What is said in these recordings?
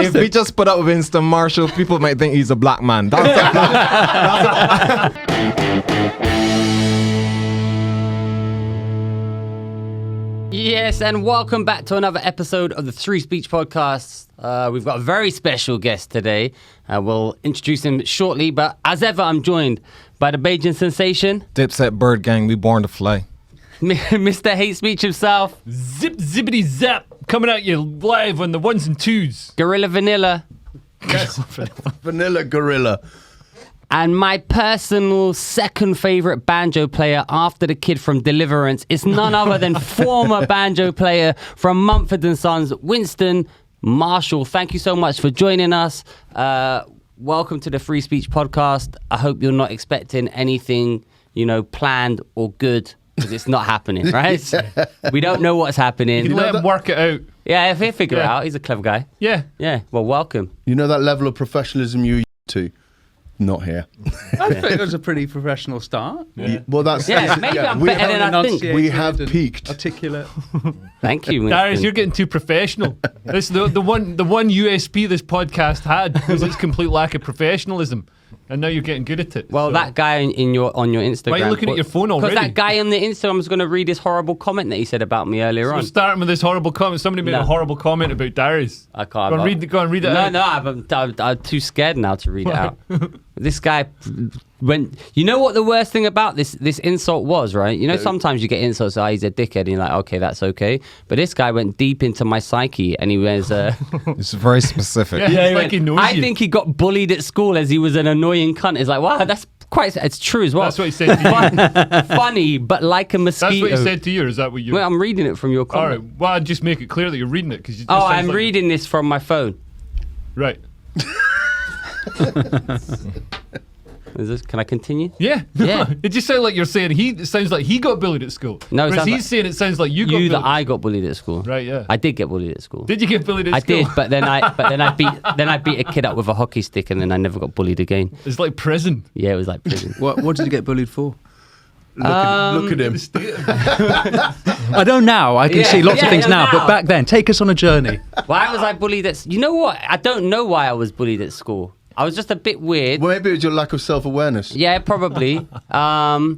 if we just put up with Winston Marshall, people might think he's a black man. Yes, and welcome back to another episode of the Three Speech Podcast. We've got a very special guest today. We'll introduce him shortly, but as ever, I'm joined by the Bajan sensation. Dipset Bird Gang, we born to fly. Mr. Hate Speech himself. Zip zippity zap, coming at you live on the ones and twos. Gorilla Vanilla. Yes. Vanilla Gorilla. And my personal second favorite banjo player after the kid from Deliverance is none other than former banjo player from Mumford & Sons, Winston Marshall. Thank you so much for joining us. Welcome to the Free Speech Podcast. I hope you're not expecting anything, planned or good, because it's not happening, right? Yeah. We don't know what's happening. You can let him work it out. Yeah, if he'll figure it out. He's a clever guy. Yeah. Yeah, well, welcome. You know that level of professionalism you're used to? Not here. I think it was a pretty professional start. Yeah. Well, that's maybe I'm better than I think. We have peaked. Articulate. Thank you, Winston. Darius, you're getting too professional. This the one USP this podcast had was its complete lack of professionalism, and now you're getting good at it. Well, so. That guy on your Instagram. Why are you looking at your phone already? Because that guy on the Instagram was going to read his horrible comment that he said about me earlier on. Starting with this horrible comment. Somebody made a horrible comment about Darius. I can't. Go and read it out. No, I'm too scared now to read it out. This guy went. You know what the worst thing about this insult was, right? Sometimes you get insults. He's a dickhead, and you're like, okay, that's okay. But this guy went deep into my psyche, and he was. It's very specific. I think he got bullied at school as he was an annoying cunt. It's like, wow, that's quite. It's true as well. That's what he said to you. Funny, but like a mosquito. That's what he said to you, or is that what you? Well, I'm reading it from your comment. All right. Well, I'd just make it clear that you're reading it because. I'm reading this from my phone. Right. Can I continue? Yeah. Yeah. It just sounds like you're saying it sounds like he got bullied at school. No, he's saying it sounds like you got bullied. I got bullied at school. Right, yeah. I did get bullied at school. Did you get bullied at school? I did, but then I beat a kid up with a hockey stick, and then I never got bullied again. It's like prison. Yeah, it was like prison. What did you get bullied for? Look at him. I don't now. I can see lots of things now, but back then, take us on a journey. Why was I bullied at? You know what? I don't know why I was bullied at school. I was just a bit weird. Well, maybe it was your lack of self-awareness. Yeah, probably. I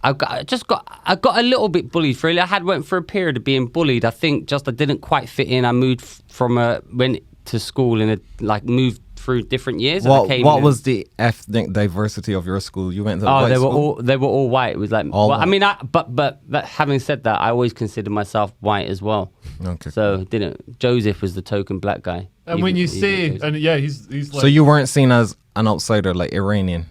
got a little bit bullied. Really, I went for a period of being bullied. I think I didn't quite fit in. I moved went to school and moved through different years. What was the ethnic diversity of your school? You went to white school? They were all white. It was like all white. I mean, but having said that, I always considered myself white as well. Okay. So Joseph was the token black guy. And when you say, and yeah, he's like. So you weren't seen as an outsider, like Iranian.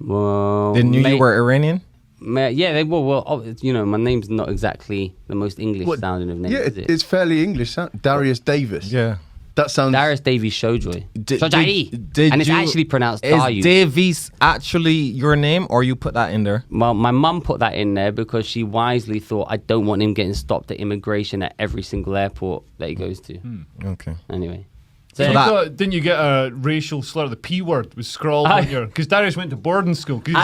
Well, They knew you were Iranian. Yeah, they were. Well, my name's not exactly the most English sounding of names. Yeah, is it? it's fairly English. Darius Davis. Yeah. That sounds. Darius Davies Showjoy. And it's actually pronounced Is Darius. Davies actually your name, or you put that in there? Well, my mum put that in there because she wisely thought I don't want him getting stopped at immigration at every single airport that he goes to. Okay. Anyway. Didn't you get a racial slur? The P word was scrawled on your. Because Darius went to boarding school. He's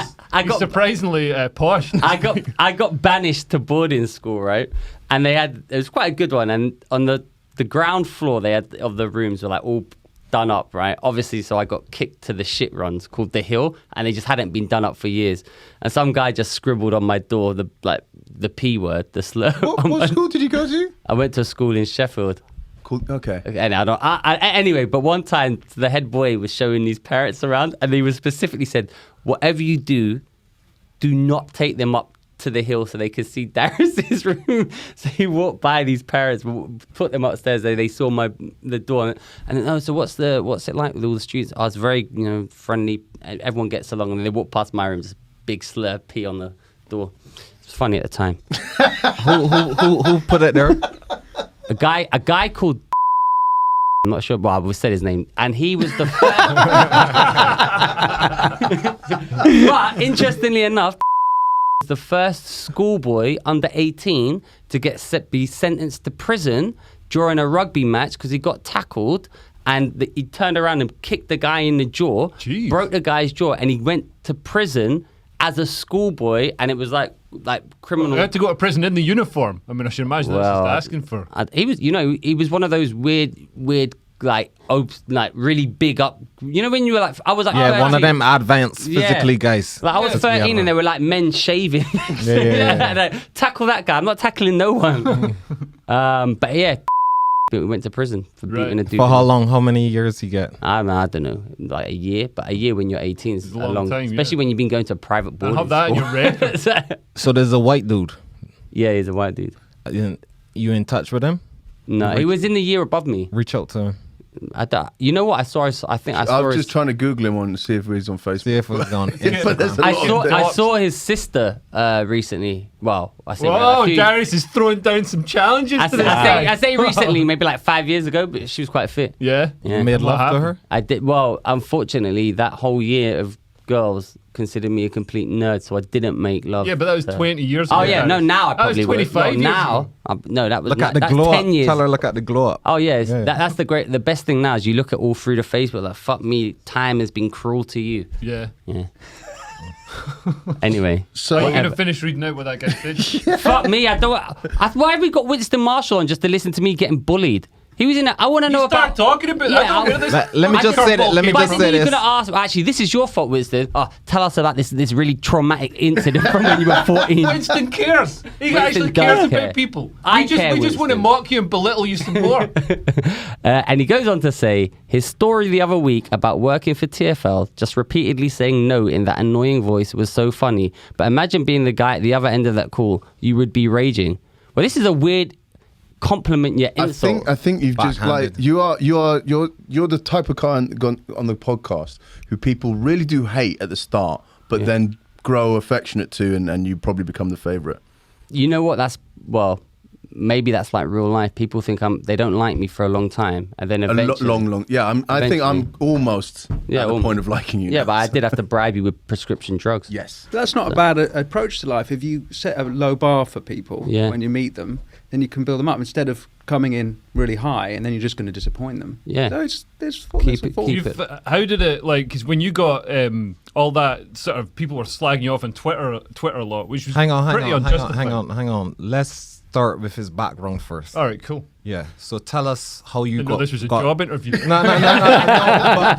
surprisingly posh. I got banished to boarding school, right? And it was quite a good one. And on the ground floor of the rooms were like all done up, right? Obviously, so I got kicked to the shit runs called The Hill, and they just hadn't been done up for years. And some guy just scribbled on my door the P word, the slur. What school did you go to? I went to a school in Sheffield. Cool. Okay. And anyway, but one time the head boy was showing these parents around, and he was specifically said, whatever you do not take them up to the hill so they could see Darius's room. So he walked by these parents, put them upstairs. They saw the door, and so what's it like with all the students? I was very friendly. Everyone gets along, and they walked past my room, just big slur P on the door. It was funny at the time. Who put it there? A guy called. I'm not sure, but we said his name, and he was the first. But interestingly enough, the first schoolboy under 18 to be sentenced to prison during a rugby match because he got tackled, and he turned around and kicked the guy in the jaw. Jeez. Broke the guy's jaw, and he went to prison as a schoolboy, and it was like criminal. You had to go to prison in the uniform. I mean, I should imagine that's just asking for. He was one of those weird like really big up. You know when you were like, I was like, Yeah, 13. one of them advanced physically guys. Like I was 13 and they were like men shaving. Like, tackle that guy. I'm not tackling no one. But yeah, we went to prison for beating a dude. For how long? How many years you get? I don't know, like a year. But a year when you're 18 is a long time, yeah. especially when you've been going to a private boarding Have that in school. your record. So there's a white dude. Yeah, he's a white dude. You in touch with him? No, he was in the year above me. Reach out to him. You know what? I saw. I was just trying to Google him and see if he's on Facebook. See if he's on. But there's a lot of I saw his sister recently. Well, I say. Whoa, Darius is throwing down some challenges to this guy. I say recently, maybe like 5 years ago, but she was quite fit. Yeah. You made love to her? I did. Well, unfortunately, that whole year of girls considered me a complete nerd, so I didn't make love. Yeah, but that was 20 years ago. Oh yeah, no, now I probably would. That was 25 years now, no, that was Look at the that's glow 10 up. years. Tell her look at the glow up. Oh yeah, that's the best thing now is you look at all through the Facebook like, fuck me, time has been cruel to you. Yeah. Anyway, So I'm going to finish reading out what that guy did. fuck me, why have we got Winston Marshall on just to listen to me getting bullied? He was in it. I want to know about. talking about. I don't know this. Let me just say this. You could have asked. Actually, this is your fault, Winston. Tell us about this really traumatic incident from when you were 14. Winston cares. He Winston actually does cares care. about people. I we just want to Winston. mock you and belittle you some more. And he goes on to say his story the other week about working for TFL, just repeatedly saying no in that annoying voice, was so funny. But imagine being the guy at the other end of that call. You would be raging. Well, this is a weird compliment yet insult. I think you've just like you're the type of guy on the podcast who people really do hate at the start, but then grow affectionate to, and you probably become the favorite. You know what? Maybe that's like real life. People think they don't like me for a long time, and then eventually, long. Yeah, I think I'm almost at the point of liking you. Yeah, now. but I did have to bribe you with prescription drugs. Yes, That's not a bad approach to life. If you set a low bar for people when you meet them, then you can build them up instead of coming in really high and then you're just going to disappoint them. Yeah. So Keep it. How did it because when you got all that sort of people were slagging you off on Twitter a lot, which was Hang on. unjustified. Let's start with his background first. All right, cool. Yeah. So tell us how you got. This was a job interview. No. But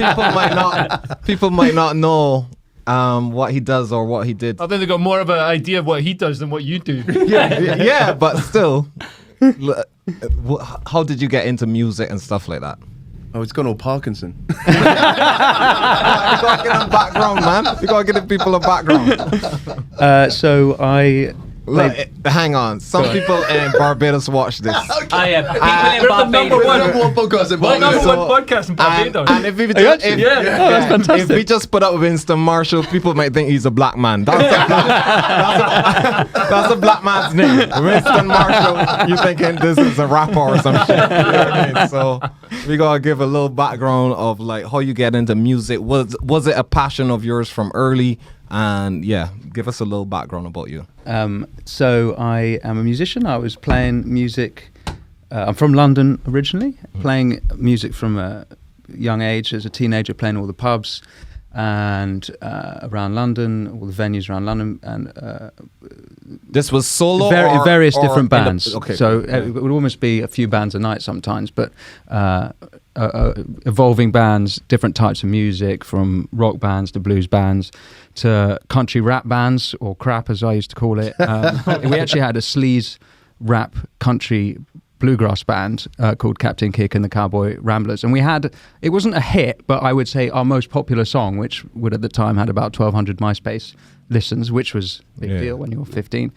people might not know what he does or what he did. I think they got more of an idea of what he does than what you do. yeah, but still, how did you get into music and stuff like that? Oh, it's gone all Parkinson. You gotta get a background, man. You gotta give people a background. So I. Hang on. Some people in Barbados watch this. Oh yeah, people in number one podcast in Barbados. Barbados. Podcast in Barbados. And if we that's fantastic. If we just put up Winston Marshall, people might think he's a black man. That's a black man's name. Winston Marshall. You thinking this is a rapper or some shit? You know what I mean? So we gotta give a little background of like how you get into music. Was it a passion of yours from early? And yeah, give us a little background about you. So I am a musician. I was playing music. I'm from London originally, playing music from a young age as a teenager, playing all the pubs and around London, all the venues around London, and this was solo, various different bands. Okay. So it would almost be a few bands a night sometimes, but evolving bands, different types of music, from rock bands to blues bands to country rap bands, or crap as I used to call it. We actually had a sleaze rap country bluegrass band called Captain Kick and the Cowboy Ramblers, and it wasn't a hit, but I would say our most popular song, which would at the time had about 1,200 MySpace listens, which was a big deal when you were 15,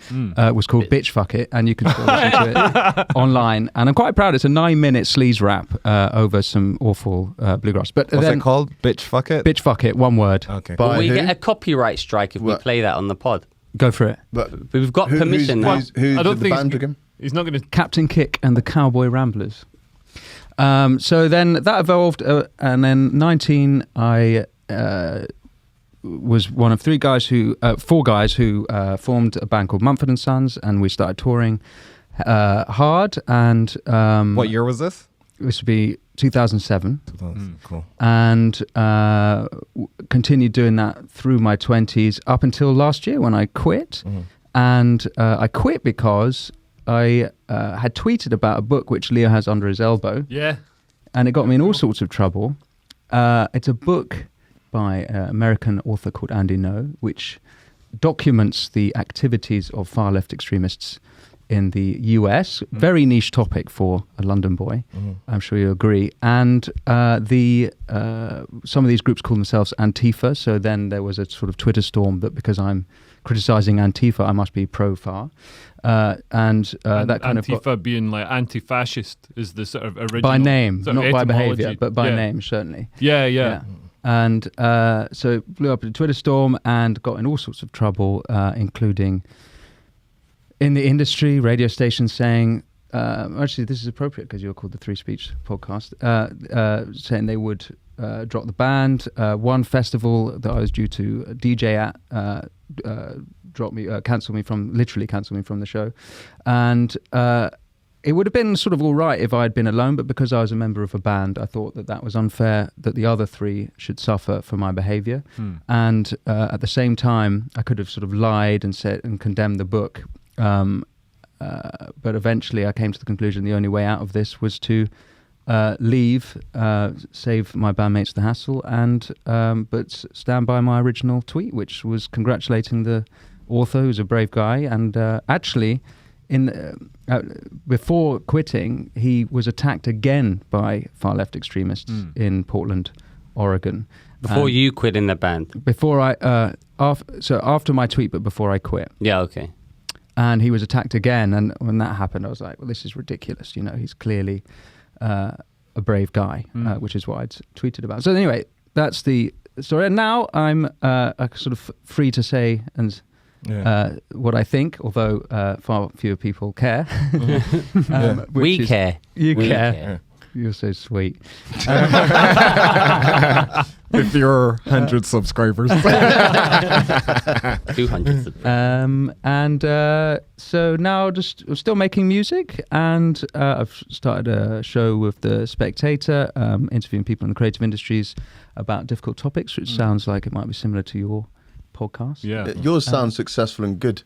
was called Bitch Fuck It, and you can still listen to it online, and I'm quite proud. It's a 9-minute sleaze rap over some awful bluegrass. But what's it called? Bitch Fuck It? Bitch Fuck It, one word. Okay. Will we get a copyright strike if we play that on the pod? Go for it. But we've got permission now. Who's I don't the think band again? He's not going to. Captain Kick and the Cowboy Ramblers. So then that evolved, and then 19, I was one of four guys who formed a band called Mumford & Sons, and we started touring hard. And what year was this? This would be 2007. Cool. And continued doing that through my 20s up until last year when I quit. And I quit because I had tweeted about a book which Leo has under his elbow. Yeah. and it got me in all sorts of trouble. It's a book by an American author called Andy Ngo, which documents the activities of far left extremists in the US. Very niche topic for a London boy. I'm sure you agree. And some of these groups call themselves Antifa. So then there was a sort of Twitter storm that because I'm criticizing Antifa, I must be pro-far. That kind Antifa of being like anti-fascist is the sort of original by name, sort of not by etymology. behavior, but by name certainly. Yeah. And so it blew up in a Twitter storm and got in all sorts of trouble, including in the industry, radio stations saying, actually this is appropriate because you're called the Free Speech Podcast, saying they would drop the band. One festival that I was due to DJ at cancelled me from the show. And it would have been sort of all right if I had been alone, but because I was a member of a band, I thought that was unfair that the other three should suffer for my behaviour. And at the same time, I could have sort of lied and said and condemned the book. But eventually I came to the conclusion the only way out of this was to leave, save my bandmates the hassle, and but stand by my original tweet, which was congratulating the author, who's a brave guy. And actually, before quitting, he was attacked again by far left extremists in Portland, Oregon. Before you quit in the band? Before after my tweet, but before I quit. Yeah, okay. And he was attacked again, and when that happened, I was like, well, this is ridiculous. You know, he's clearly a brave guy, which is what I'd tweeted about. So anyway, that's the story. And now I'm sort of free to say what I think, although far fewer people care. We care. You We care. care. You're so sweet. With your 100 subscribers. 200 subscribers. So now I'm still making music, and I've started a show with The Spectator, interviewing people in the creative industries about difficult topics, which sounds like it might be similar to your podcast. Yeah. Yours sounds successful and good.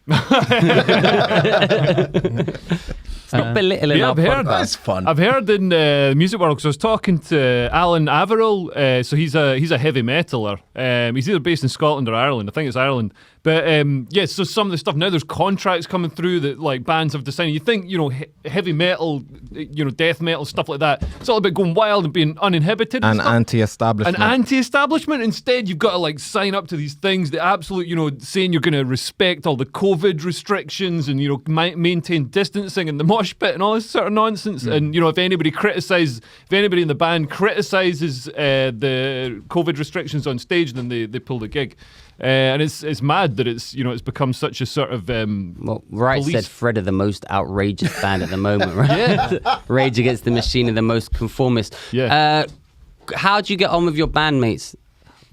It's not belittling our I've heard podcast. That's fun. I've heard in the music world, because I was talking to Alan Averill, so he's a heavy metaler. He's either based in Scotland or Ireland. I think it's Ireland. But so some of the stuff now, there's contracts coming through that like bands have decided. You think, heavy metal, death metal, stuff like that. It's all about going wild and being uninhibited. And anti-establishment. An anti-establishment. Instead, you've got to like sign up to these things that absolute, saying you're going to respect all the COVID restrictions and maintain distancing and the mosh pit and all this sort of nonsense. And if anybody in the band criticizes the COVID restrictions on stage, then they pull the gig. And it's mad that it's become such a sort of Wright police. said Fred are the most outrageous band at the moment, right? Yeah. Rage Against the Machine are the most conformist. Yeah. How do you get on with your bandmates?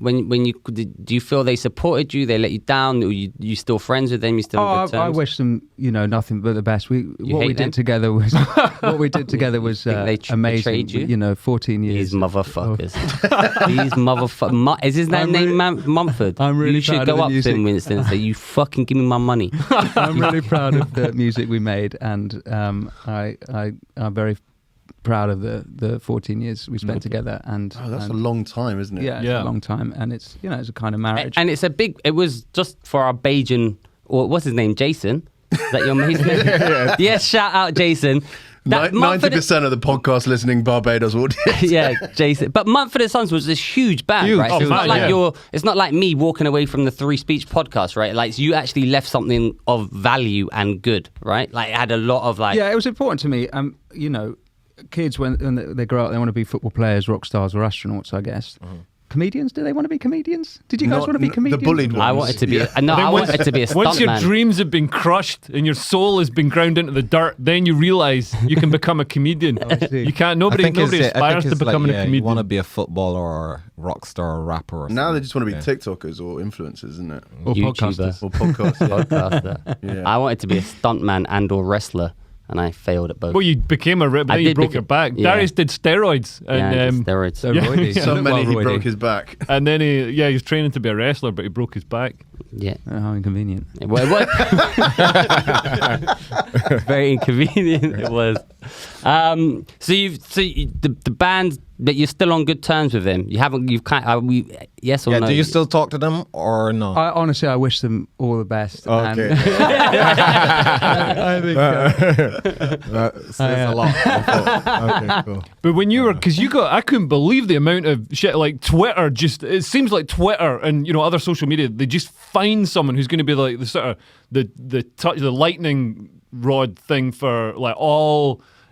When you do you feel they supported you? They let you down? Or you still friends with them? You still on good terms? I wish them, nothing but the best. What we hate them? did together was They amazing. betrayed you? 14 years. These motherfuckers. These motherfuckers. Is his name Mumford? I'm really You should proud go of the up to music. him, Winston, and say, "You fucking give me my money." I'm really proud of the music we made, and I'm very proud of the 14 years we spent together. And that's a long time, isn't it? Yeah, it's a long time, and it's it's a kind of marriage. And it's it was just for our Bajan, or what's his name, Jason? Is that your mate's name? Yes, shout out Jason. 90% of the podcast listening Barbados audience. Yeah, Jason. But Mumford & Sons was this huge band, right? So it's not like it's not like me walking away from the Free Speech podcast, right? Like you actually left something of value and good, right? Like it had a lot of like. Yeah, it was important to me. Kids when they grow up, they want to be football players, rock stars, or astronauts, I guess. Comedians? Do they want to be comedians? Did you guys want to be comedians? The bullied ones. I wanted to be. I wanted to be a stuntman. Once your dreams have been crushed and your soul has been ground into the dirt, then you realise you can become a comedian. You can't. Nobody aspires to becoming a comedian. You want to be a footballer or a rock star or rapper. Or now they just want to be TikTokers or influencers, isn't it? Or YouTuber. podcasters. Or podcasts. Podcaster. Yeah. I wanted to be a stuntman and or wrestler, and I failed at both. Well, you became but then you broke your back. Yeah. Darius did steroids. I And, did steroids. So roidy. So many he Roidy. broke his back. and then he was training to be a wrestler, but he broke his back. Yeah. How inconvenient. Well, it was very inconvenient. It was. The band that you're still on good terms with them. Yes or no? Do you still talk to them or no? Honestly, I wish them all the best. Okay. I think That says a lot. Okay, cool. But when you were, because I couldn't believe the amount of shit, like Twitter, it seems like Twitter and, other social media, they just find someone who's going to be like the sort of, the lightning rod thing for like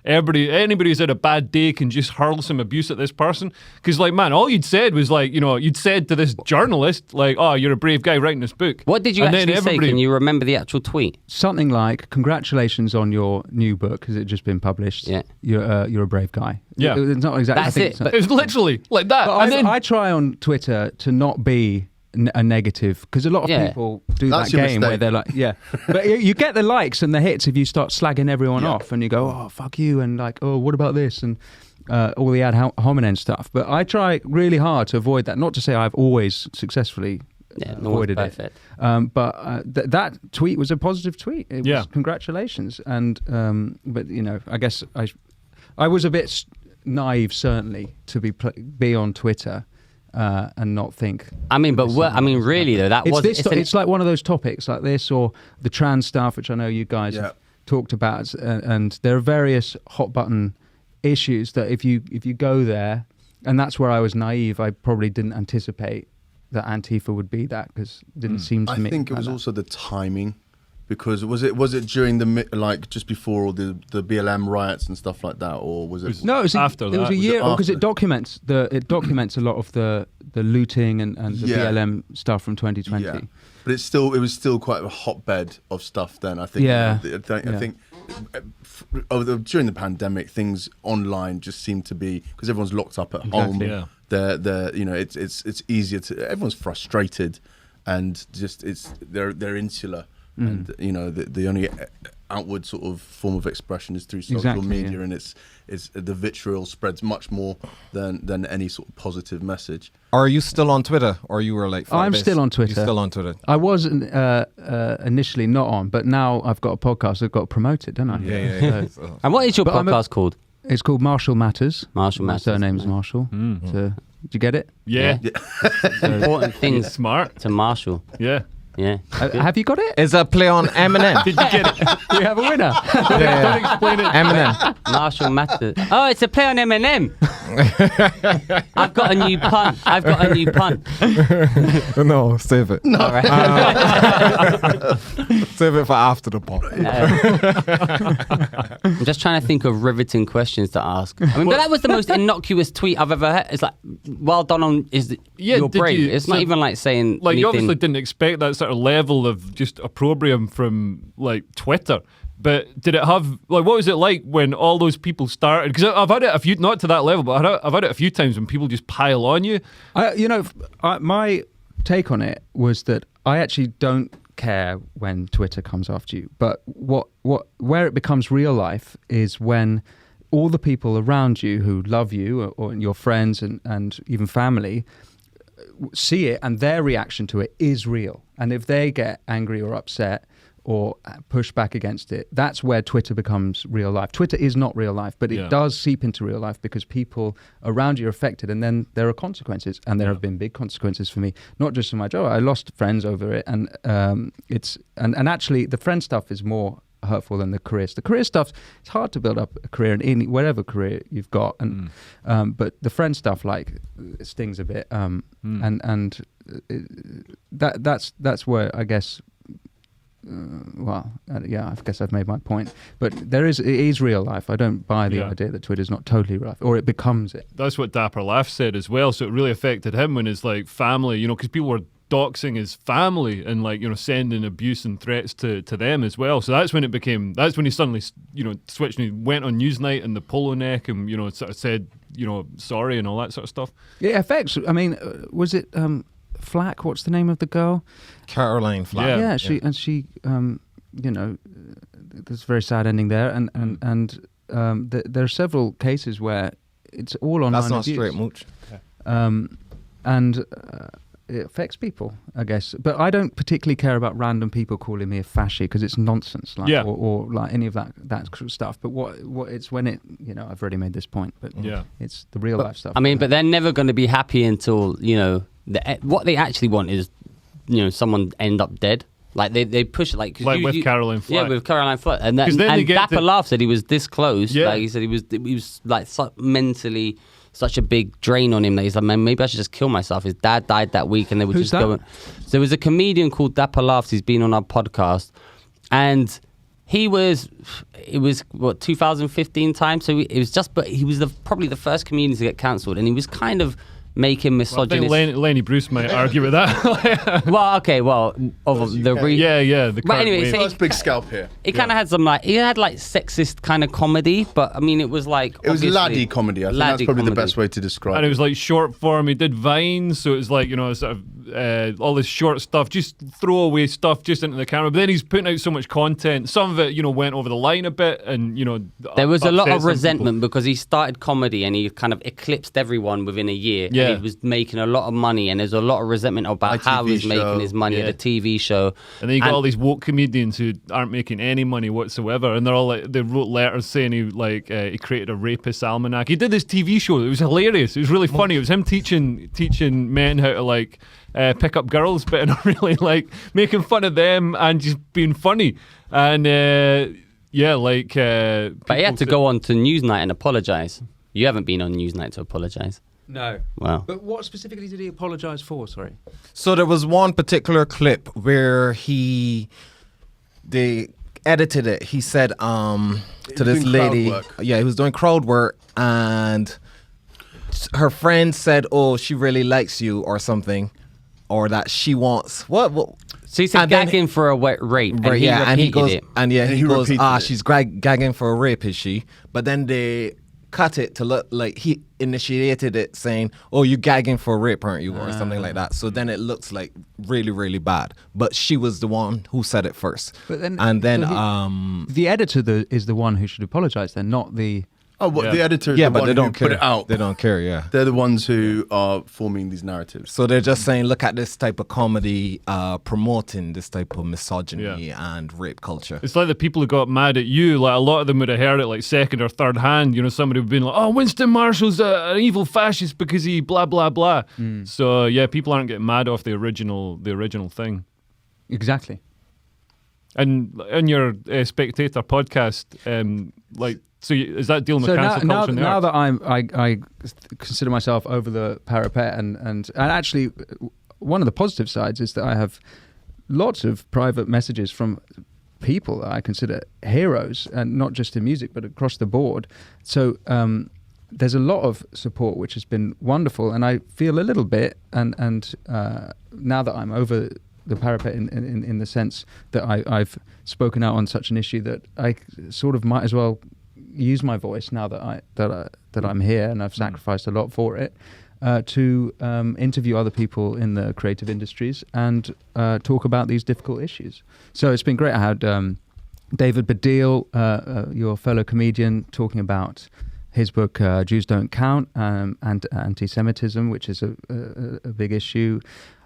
anybody who's had a bad day can just hurl some abuse at this person. Because, like, man, all you'd said was, like, you'd said to this journalist, like, oh, you're a brave guy writing this book. What did you actually say? Can you remember the actual tweet? Something like, congratulations on your new book, because it's just been published. Yeah. You're a brave guy. Yeah. It's not exactly. That's it. It was literally like that. But I try on Twitter to not be a negative, because a lot of people do That's that your game mistake. where they're like, but you get the likes and the hits if you start slagging everyone off and you go, oh, fuck you, and like, oh, what about this, and all the ad hominem stuff. But I try really hard to avoid that. Not to say I've always successfully avoided it. But that tweet was a positive tweet. It was congratulations, and but I guess I was a bit naive, certainly, to be on Twitter. And not think. Really though, it's like one of those topics like this, or the trans stuff, which I know you guys have talked about, and there are various hot button issues that if you go there, and that's where I was naive. I probably didn't anticipate that Antifa would be that, because it didn't seem to me. I think it was also the timing. Because was it during just before all the BLM riots and stuff like that, or was it? No, it was after that. It was a year, because it documents a lot of the looting and the BLM stuff from 2020. Yeah. But it was still quite a hotbed of stuff then. I think. Yeah. I think during the pandemic, things online just seem to be, because everyone's locked up at home. Yeah. It's easier to. Everyone's frustrated, and just they're insular. And the only outward sort of form of expression is through social media, and it's the vitriol spreads much more than any sort of positive message. Are you still on Twitter, or you were like? I'm still on Twitter. You're still on Twitter. I was initially not on, but now I've got a podcast. I've got to promote it, don't I? Yeah. And what is your podcast called? It's called Marshall Matters. Marshall My Matters. surname's Marshall. So, did you get it? Yeah. Important things Smart. to Marshall. Yeah. Yeah. Have you got it? Is a play on Eminem? Did you get it? We have a winner. Don't explain it. Eminem. Marshall Matters. Oh, it's a play on Eminem. I've got a new pun. No, save it. All right. Save it for after the pod. I'm just trying to think of riveting questions to ask. But that was the most innocuous tweet I've ever heard. It's like, well done on you're brave. It's not even like saying like, anything. you obviously didn't expect that sort of level of just opprobrium from like Twitter. But did it have, like, what was it like when all those people started? Because I've had it a few, not to that level, but I've had it a few times when people just pile on you. My take on it was that I actually don't care when Twitter comes after you. But where it becomes real life is when all the people around you who love you, or your friends and even family, see it, and their reaction to it is real. And if they get angry or upset or push back against it, that's where Twitter becomes real life. Twitter is not real life, but it does seep into real life because people around you are affected, and then there are consequences, and there have been big consequences for me, not just in my job. I lost friends over it, and and actually the friend stuff is more hurtful than the career. The career stuff, it's hard to build up a career in whatever career you've got, and but the friend stuff, like, it stings a bit, that's where I guess. I guess I've made my point. But it is real life. I don't buy the idea that Twitter's not totally real life, or it becomes it. That's what Dapper Laughs said as well. So it really affected him when his like family, because people were doxing his family and sending abuse and threats to them as well. So that's when he suddenly switched and he went on Newsnight and the Polo Neck and sort of said sorry and all that sort of stuff. Yeah, it affects. I mean, was it Flack? What's the name of the girl? Caroline Flack. Yeah, she there's a very sad ending there, and there are several cases where it's all online. That's not abuse. straight, Mooch. affects people, I guess. But I don't particularly care about random people calling me a fasci because it's nonsense, like, or like any of that sort of stuff. But what it's when it, you know, I've already made this point, but it's the real life stuff. I mean, but they're never going to be happy until, you know, what they actually want is, you know, someone end up dead. Like they push it like with Caroline Flack. Yeah, with Caroline Flack, and Dapper Laughs said he was this close. Yeah. Like he said he was like mentally such a big drain on him that he's like, man, maybe I should just kill myself. His dad died that week, and they were Who's just going. So there was a comedian called Dapper Laughs. He's been on our podcast, and it was what 2015 time. So it was just, but he was probably the first comedian to get cancelled, and he was kind of making misogynist. I think Lenny Bruce might argue with that. Well, okay, well, the But anyway, so First big scalp here. it kind of had some like sexist kind of comedy, but I mean it was like It was laddie comedy. I think that's probably the best way to describe it. And it was like short form. He did Vines, so it was like, you know, sort of all this short stuff, just throwaway stuff just into the camera. But then he's putting out so much content. Some of it, you know, went over the line a bit, and you know, there was a lot of upset some resentment people. because he started comedy and he kind of eclipsed everyone within a year. Yeah. And he was making a lot of money, and there's a lot of resentment about how ITV he's show. making his money at the TV show. And then you got all these woke comedians who aren't making any money whatsoever, and they're all like, they wrote letters saying he created a rapist almanac. He did this TV show. It was hilarious. It was really funny. It was him teaching men how to like pick up girls, but in a really like making fun of them and just being funny. And but he had to go on to Newsnight and apologize. You haven't been on Newsnight to apologize. No. Wow. But what specifically did he apologise for? Sorry. So there was one particular clip where they edited it. He said to this doing lady, crowd work. he was doing crowd work, and her friend said, "Oh, she really likes you," or something, or that she wants what. So he said And then gagging for a rape, and Right, he and he repeated goes, it. he goes, repeated it. she's gagging for a rape, is she? But then they cut it to look like he initiated it, saying, "Oh, you gagging for rape, aren't you?" or something like that. So then it looks like really, really bad. But she was the one who said it first. But then, the editor is the one who should apologise. Then, not the. Oh, well, Yeah. the editor is yeah, the but one they don't who care. put it out. They don't care. Yeah. They're the ones who are forming these narratives. So they're just saying, look at this type of comedy promoting this type of misogyny and rape culture. It's like the people who got mad at you, like a lot of them would have heard it like second or third hand. You know, somebody would have been like, "Oh, Winston Marshall's an evil fascist because he blah blah blah." So yeah, people aren't getting mad off the original thing. Exactly. And in your Spectator podcast, so is that dealing with cancel culture? Now that I consider myself over the parapet, and actually one of the positive sides is that I have lots of private messages from people that I consider heroes, and not just in music but across the board. So there's a lot of support, which has been wonderful, and I feel a little bit and now that I'm over the parapet in the sense that I've spoken out on such an issue, that I sort of might as well use my voice now that I'm here, and I've sacrificed a lot for it, to interview other people in the creative industries and talk about these difficult issues. So it's been great. I had David Baddiel, your fellow comedian, talking about his book Jews Don't Count, and anti-Semitism, which is a big issue.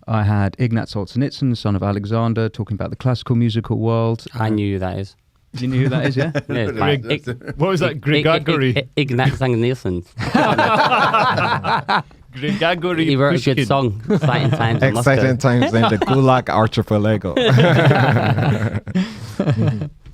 I had Ignaz Solzhenitsyn, son of Alexander, talking about the classical musical world. I knew who that is. Do you know who that is, yeah? Yeah, What was that? Gregagori. Ignaz Solzhenitsyn. Gregagori. He wrote a good Pushkin. song. Exciting times. in Moscow. Exciting times in the Gulag Archipelago.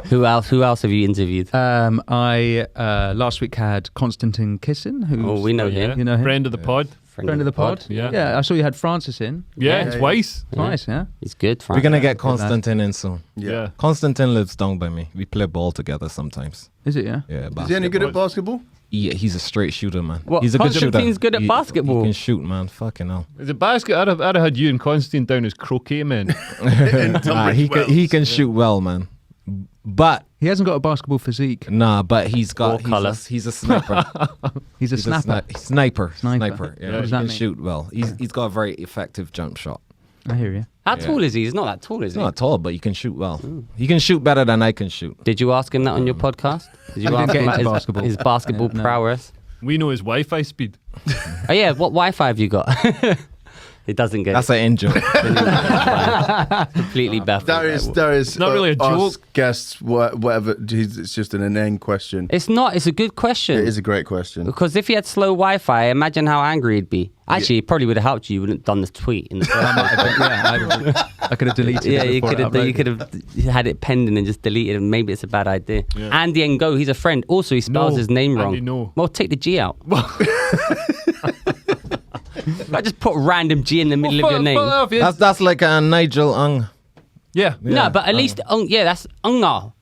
Who else have you interviewed? I last week had Konstantin Kissin, who Oh, we know him. You know him? Friend of the pod. Friend of the pod. Yeah. I saw you had Francis in. Yeah, twice. Nice, yeah. He's good. We're going to get Konstantin in soon. Yeah. Konstantin lives down by me. We play ball together sometimes. Is it, yeah? Yeah, Is he any good at basketball? Yeah, he's a straight shooter, man. What, He's a good shooter. Konstantin's good at basketball? He can shoot, man. Fucking hell. Is it basket? I'd have had you and Constantine down as croquet men. Nah, he can shoot well, man. But He hasn't got a basketball physique. nah, but he's got colour. he's a sniper. He's a snapper. Sniper. Sniper. Yeah, What does he that can mean? shoot well. He's got a very effective jump shot. I hear you. How tall is he? He's not that tall, is He's he? not tall, but he can shoot well. He can shoot better than I can shoot. Did you ask him that on your podcast? Did you I ask didn't him get about into basketball. his basketball No. prowess? We know his Wi-Fi speed. Oh yeah, what Wi-Fi have you got? It doesn't get That's an in-joke. completely baffled. Darius, Not really a joke. ask guests whatever. It's just an inane question. It's not. It's a good question. It is a great question. Because if he had slow Wi-Fi, imagine how angry he'd be. Actually, it probably would have helped you. You wouldn't have done the tweet in the first I could have deleted Yeah, it. you before could have had it pending and just deleted it. Maybe it's a bad idea. Yeah. Andy Ngo, he's a friend. Also, he spells No, his name wrong. Andy, no. Well, take the G out. I just put random G in the middle of your name. That's like a Nigel Ung. Yeah. No, but at least that's Unga.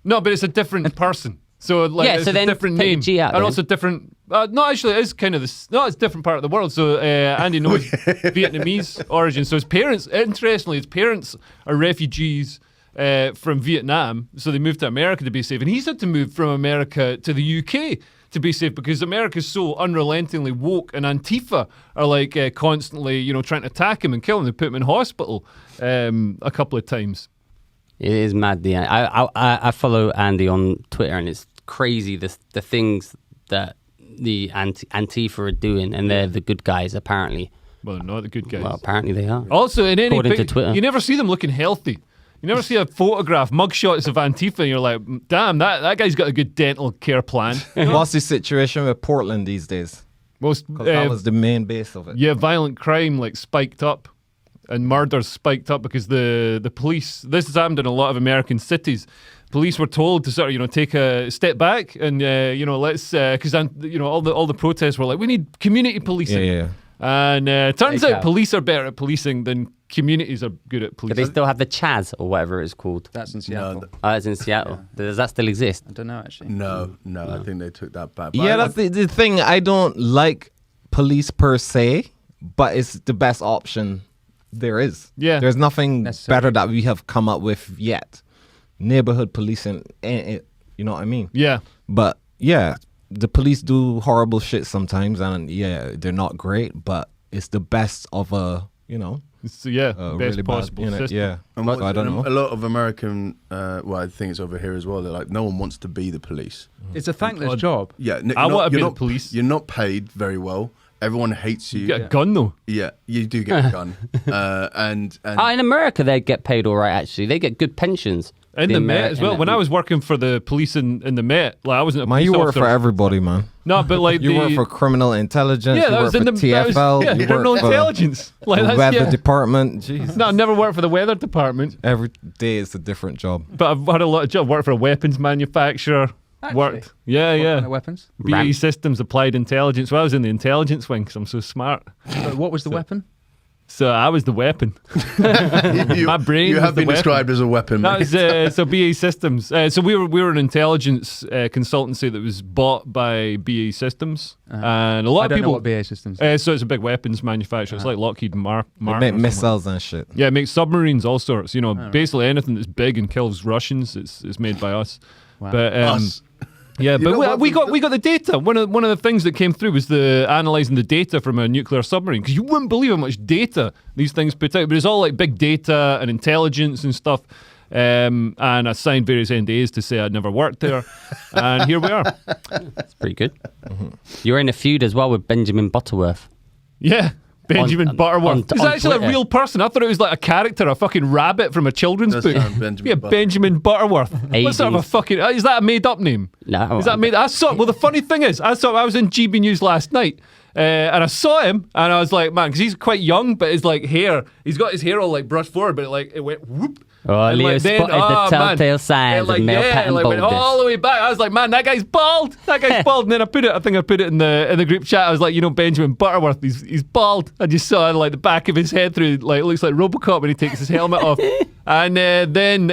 No, but it's a different person. So like, Yeah, it's so a then different take the name, G out and then. also different. No, actually, it is kind of this. No, it's a different part of the world. So Andy knows Vietnamese origin. So his parents, interestingly, his parents are refugees from Vietnam. So they moved to America to be safe, and he's had to move from America to the UK to be safe because America's so unrelentingly woke, and Antifa are like constantly, trying to attack him and kill him. They put him in hospital a couple of times. It is mad. I follow Andy on Twitter, and it's crazy the things that the Antifa are doing, and they're the good guys apparently. Well, they're not the good guys. Well, apparently they are. Also, in any According to Twitter. you never see them looking healthy. You never see a photograph, mugshots of Antifa, and you're like, damn, that guy's got a good dental care plan. What's the situation with Portland these days? Most, 'Cause that was the main base of it. yeah, violent crime like spiked up, and murders spiked up because the police. This has happened in a lot of American cities. Police were told to sort of take a step back and let's because all the protests were like, we need community policing. Yeah. And turns Take out out. police are better at policing than communities are good at Do policing. they still have the Chaz or whatever it's called? That's in Seattle. It's in Seattle. Does that still exist? I don't know actually. No, I think they took that back. But Yeah, that's the thing. I don't like police per se, but it's the best option there is. Yeah. There's nothing Necessarily. better that we have come up with yet. Neighborhood policing, you know what I mean? Yeah. But yeah, the police do horrible shit sometimes, and yeah, they're not great, but it's the best of a, So yeah, a best really bad possible unit. system. Yeah. And So I don't know. A lot of American, I think it's over here as well. They're like, no one wants to be the police. It's a thankless God. job. Yeah, I want to be you're the not, police. You're not paid very well. Everyone hates you. You get a gun though. Yeah, you do get a gun. And In America, they get paid all right, actually. They get good pensions. In the Met as well. When I was working for the police in the Met, like I wasn't a Man, police you work officer. for everybody, man. No, but like You work for criminal intelligence. yeah, you that work was for in the TFL. that was, you criminal work for intelligence. Like the that's weather yeah. department. Jeez. No, I never worked for the weather department, Every day is a different job. but I've had a lot of jobs. Worked for a weapons manufacturer. Actually? Worked. Yeah, What yeah. kind of weapons? BAE Systems Applied Intelligence. Well, I was in the intelligence wing because I'm so smart. So what was the weapon? So I was the weapon. My brain You was have the been weapon. described as a weapon. That mate. was so BAE Systems. So we were an intelligence consultancy that was bought by BAE Systems, and a lot I of don't people. know what BA systems. Are. So it's a big weapons manufacturer. It's like Lockheed Martin. They or make something. missiles and shit. Yeah, it makes submarines, all sorts. Basically anything that's big and kills Russians is made by us. Wow. But Us. yeah, You know but what we got the data. One of the things that came through was the analyzing the data from a nuclear submarine, because you wouldn't believe how much data these things put out. But it's all like big data and intelligence and stuff. And I signed various NDAs to say I'd never worked there, and here we are. It's pretty good. You're in a feud as well with Benjamin Butterworth. Yeah. Benjamin Butterworth. He's on actually Twitter. a real person. I thought it was like a character, a fucking rabbit from a children's Does book. sound Benjamin Yeah, Butterworth. Benjamin Butterworth. What sort of a 80s. fucking... Is that a made-up name? No. Is that made... I saw... Well, the funny thing is, I was in GB News last night, and I saw him, and I was like, man, because he's quite young, but his like hair, he's got his hair all like brushed forward, but it went whoop. Oh, And, Leo spotted the telltale signs of male pattern went baldness. all the way back. I was like, man, that guy's bald. That guy's bald. And then I think I put it in the group chat. I was like, Benjamin Butterworth, he's bald. I just saw like the back of his head through, like, it looks like RoboCop when he takes his helmet off. And then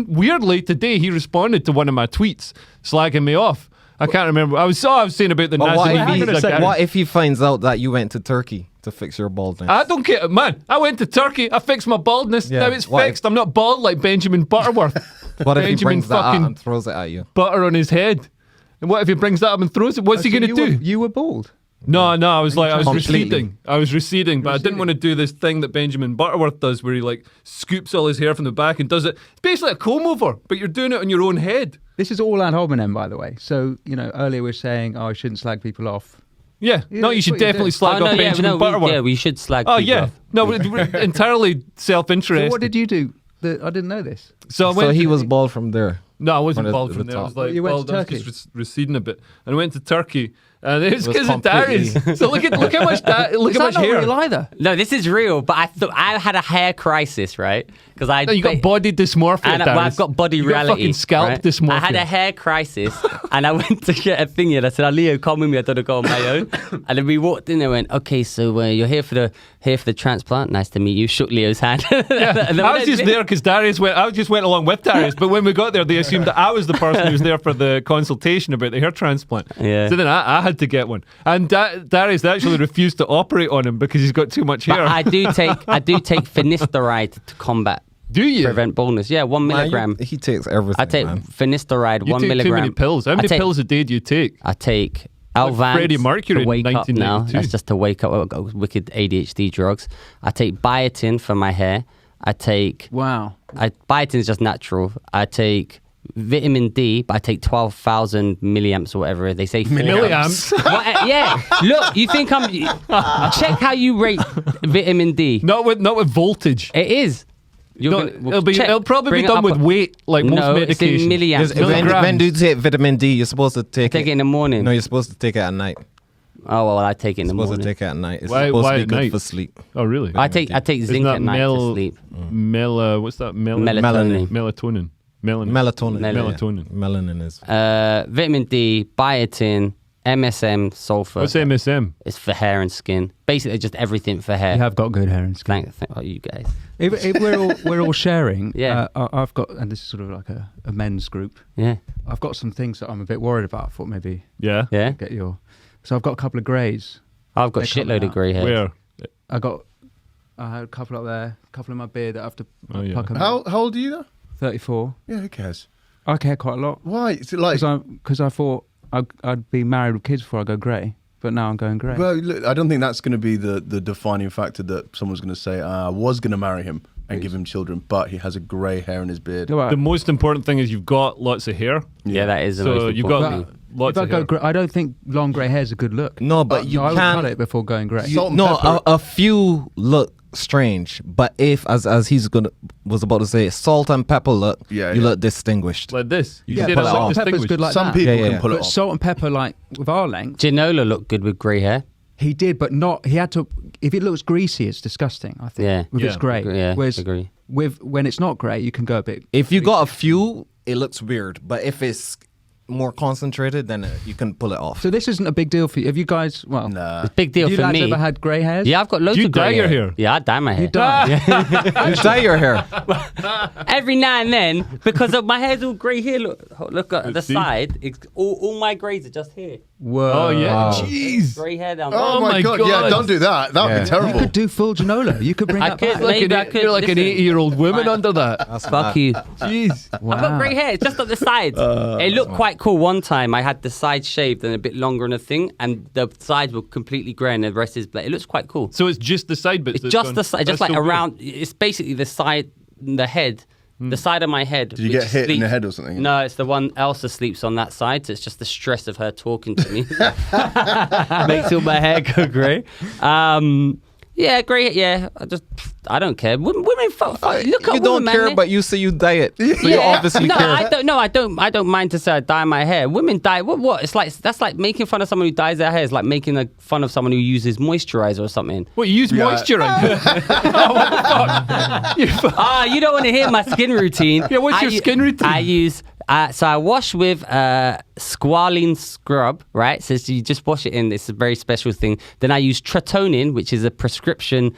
weirdly today he responded to one of my tweets slagging me off. I can't remember. I was saying about the But what Nazanin if, Gagarin. what if he finds out that you went to Turkey to fix your baldness? I don't care, man. I went to Turkey. I fixed my baldness. Yeah, Now it's what fixed. I'm not bald like Benjamin Butterworth. What if he Benjamin brings that out fucking and throws it at you? butter on his head. And what if he brings that up and throws it? What's he So going to do? You were bald. No, I was Completely. receding. I was receding, but I didn't want to do this thing that Benjamin Butterworth does where he like scoops all his hair from the back and does it. It's basically a comb over, but you're doing it on your own head. This is all ad hominem, by the way. So, earlier we were saying, I shouldn't slag people off. Yeah. No, you that's should what you definitely do. slag off Benjamin Butterworth. Yeah, we should slag. Oh, people yeah. off. No, we're entirely self-interest. So what did you do? I didn't know this. So I So went he to- was bald from there. No, I wasn't From the- bald the from there. I top. was like, You went to bald, I was Turkey? just receding a bit. And I went to Turkey. And it's was because of Darius. completely- So look how much look Is how that much not hair. real either? No, this is real. But I thought I had a hair crisis, right? Because I No, you got body dysmorphia, and Darius. I've got body you reality. Got fucking scalp right? dysmorphia. I had a hair crisis, and I went to get a thingy, and I said, "Leo, come with me. I don't go on my own." And then we walked in and went, "Okay, so you're here for the transplant. Nice to meet you." Shook Leo's hand. Yeah. And then I was just there because Darius went. I just went along with Darius, but when we got there, they assumed that I was the person who was there for the consultation about the hair transplant. Yeah. So then I had to get one, and Darius actually refused to operate on him because he's got too much hair. But I do take finasteride to combat Do you? prevent baldness. Yeah, 1 milligram. He takes everything. I take man. finasteride, You 1 take milligram. too many pills. How I many take- pills a day do you take? I take Like Alvance Freddie Mercury to in wake up now. 1992. That's just to wake up. I've got wicked ADHD drugs. I take biotin for my hair. I take Wow. biotin is just natural. I take vitamin D, but I take 12,000 milliamps or whatever they say. Milliamps? What, yeah. Look, you think I'm? Check how you rate vitamin D. Not with voltage. It is. You're No, gonna- check. it'll probably Bring be it done up with a- weight, like most No, it's in medication. milliamps. When do you take vitamin D? You're supposed to take Take it in the morning. No, you're supposed to take it at night. Oh well, I take it in the You're supposed morning. to take it at night. It's Why- supposed why to be at good night? for sleep. Oh, really? I take Isn't zinc that at night to sleep. what's that? Melatonin. Melatonin. Melanin. Melatonin. Melatonin. Melanin is. Vitamin D, biotin, MSM, sulfur. What's MSM? It's for hair and skin. Basically, just everything for hair. You have got good hair and skin. Thank you guys. If we're all sharing, Yeah. I've got, and this is sort of like a men's group. Yeah. I've got some things that I'm a bit worried about. I thought maybe Yeah. Yeah. get your. So I've got a couple of greys. I've got a They're coming shitload of out. grey hair. Where? I had a couple up there, a couple in my beard that I have to Oh, yeah. pluck 'em How out. old are you though? 34. Yeah, who cares? I care quite a lot Why? Is it like? because I thought I'd be married with kids before I go grey, but now I'm going grey. Well, look, I don't think that's going to be the defining factor that someone's going to say, I was going to marry him and give him children, but he has a grey hair in his beard. Do I- The most important thing is you've got lots of hair. Yeah, that is the So most you've important got thing. lots if I of go hair. grey, I don't think long grey hair is a good look. No, but you I would can't. cut it before going grey. Salt and No, pepper. a few look strange, but if as he's was about to say, salt and pepper look, Yeah, you yeah. look distinguished. Like this. You Yeah, said pull I it look off. Pepper's distinguished. good like Some that. people Yeah, can yeah. pull it But off. salt and pepper, like with our length, Ginola looked good with grey hair. he did, but not. He had to. If it looks greasy, it's disgusting. I think. Yeah. If it's Yeah. grey. Yeah, Whereas agree. when it's not grey, you can go a bit. If you got a few, it looks weird, but if it's more concentrated, then you can pull it off. So this isn't a big deal for you. Have you guys? Well, Nah. It's a big deal have you for lads me. ever had grey hairs? Yeah, I've got loads Do you of grey dye your hair? Yeah, I dye my hair. You dye. You dye your hair. Every now and then, because of my hair's all grey here. Look at the see. side. It's all my greys are just here. Whoa. Oh, yeah. Wow. Jeez. Grey hair down Oh, Oh my my god. God. Yeah, don't do that. That would Yeah. be You terrible. could do full Ginola. You could bring I that could, back. mate. Maybe I could. You're like an Listen. 80-year-old woman under that. Fuck you. Jeez. I've got grey hair. It's just on the sides. It looked quite cool one time. I had the sides shaved and a bit longer on a thing, and the sides were completely grey and the rest is black. It looks quite cool. So it's just the side bits. It's that's just gone. the side, just That's like so good. around. It's basically the side, the head, the side of my head. Did you which get hit in the sleeps- head or something? No, it's the one Elsa sleeps on that side. So it's just the stress of her talking to me makes all my hair go grey. Yeah, grey. Yeah, I don't care. Women look at You women, don't man. care, but you say you dye it. So you obviously no, care. I don't mind to say I dye my hair. Women dye. What? It's like that's like making fun of someone who dyes their hair. It's like making fun of someone who uses moisturizer or something. What, you use Yeah. moisturizer? You don't want to hear my skin routine. Yeah, what's your skin routine? I use. So I wash with squalene scrub, right? So you just wash it in. It's a very special thing. Then I use Tritonin, which is a prescription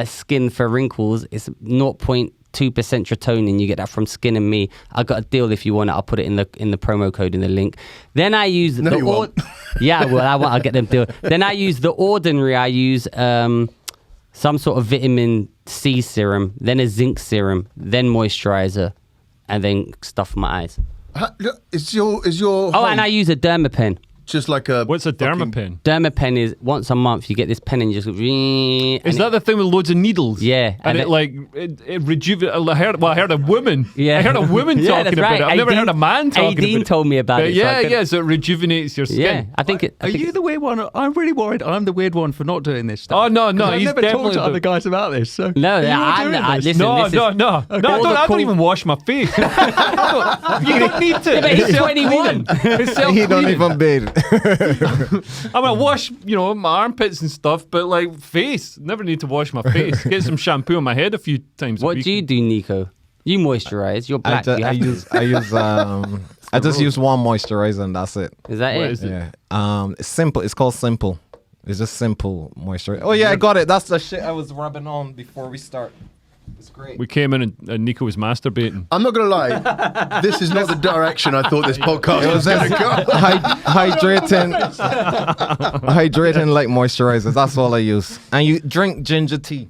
skin for wrinkles. It's 0.2% Tritonin. You get that from Skin and Me. I got a deal if you want it. I'll put it in the promo code in the link. Then I use No, you won't. Yeah, well, I'll get them deal. Then I use the ordinary. I use some sort of vitamin C serum, then a zinc serum, then moisturizer, and then stuff for my eyes. Is your Oh, and I use a Dermapen. just like a. What's a fucking- dermapen? Dermapen is once a month you get this pen and you just. Is that the thing with loads of needles? Yeah, and it rejuvenates. I heard a woman. Yeah. I heard a woman Yeah, talking that's about right. it. I've never heard a man talking about Aideen it. told me about it. So it rejuvenates your skin. Yeah, I think it. Are you the weird one? I'm really worried I'm the weird one for not doing this stuff. Oh no, I've he's never definitely talked to other guys about this. So No, Are you all doing this? listen. No, this is, I don't even wash my face. You don't need to. but he's 21. It's He don't self-cleaning. even bathe. I'm gonna wash, my armpits and stuff, but like face, never need to wash my face. Get some shampoo on my head a few times. What a week. do you do, Nico? You moisturize. You're black. You have to- I just use one moisturizer and that's it. Is that What it? is it? Yeah. It's simple. It's called Simple. It's just simple moisturizer. Oh yeah, I got it. That's the shit I was rubbing on before we start. It's great. We came in and Nico was masturbating. I'm not gonna lie. This is not the direction I thought this podcast was gonna go. Hydrating like moisturizers. That's all I use. And you drink ginger tea.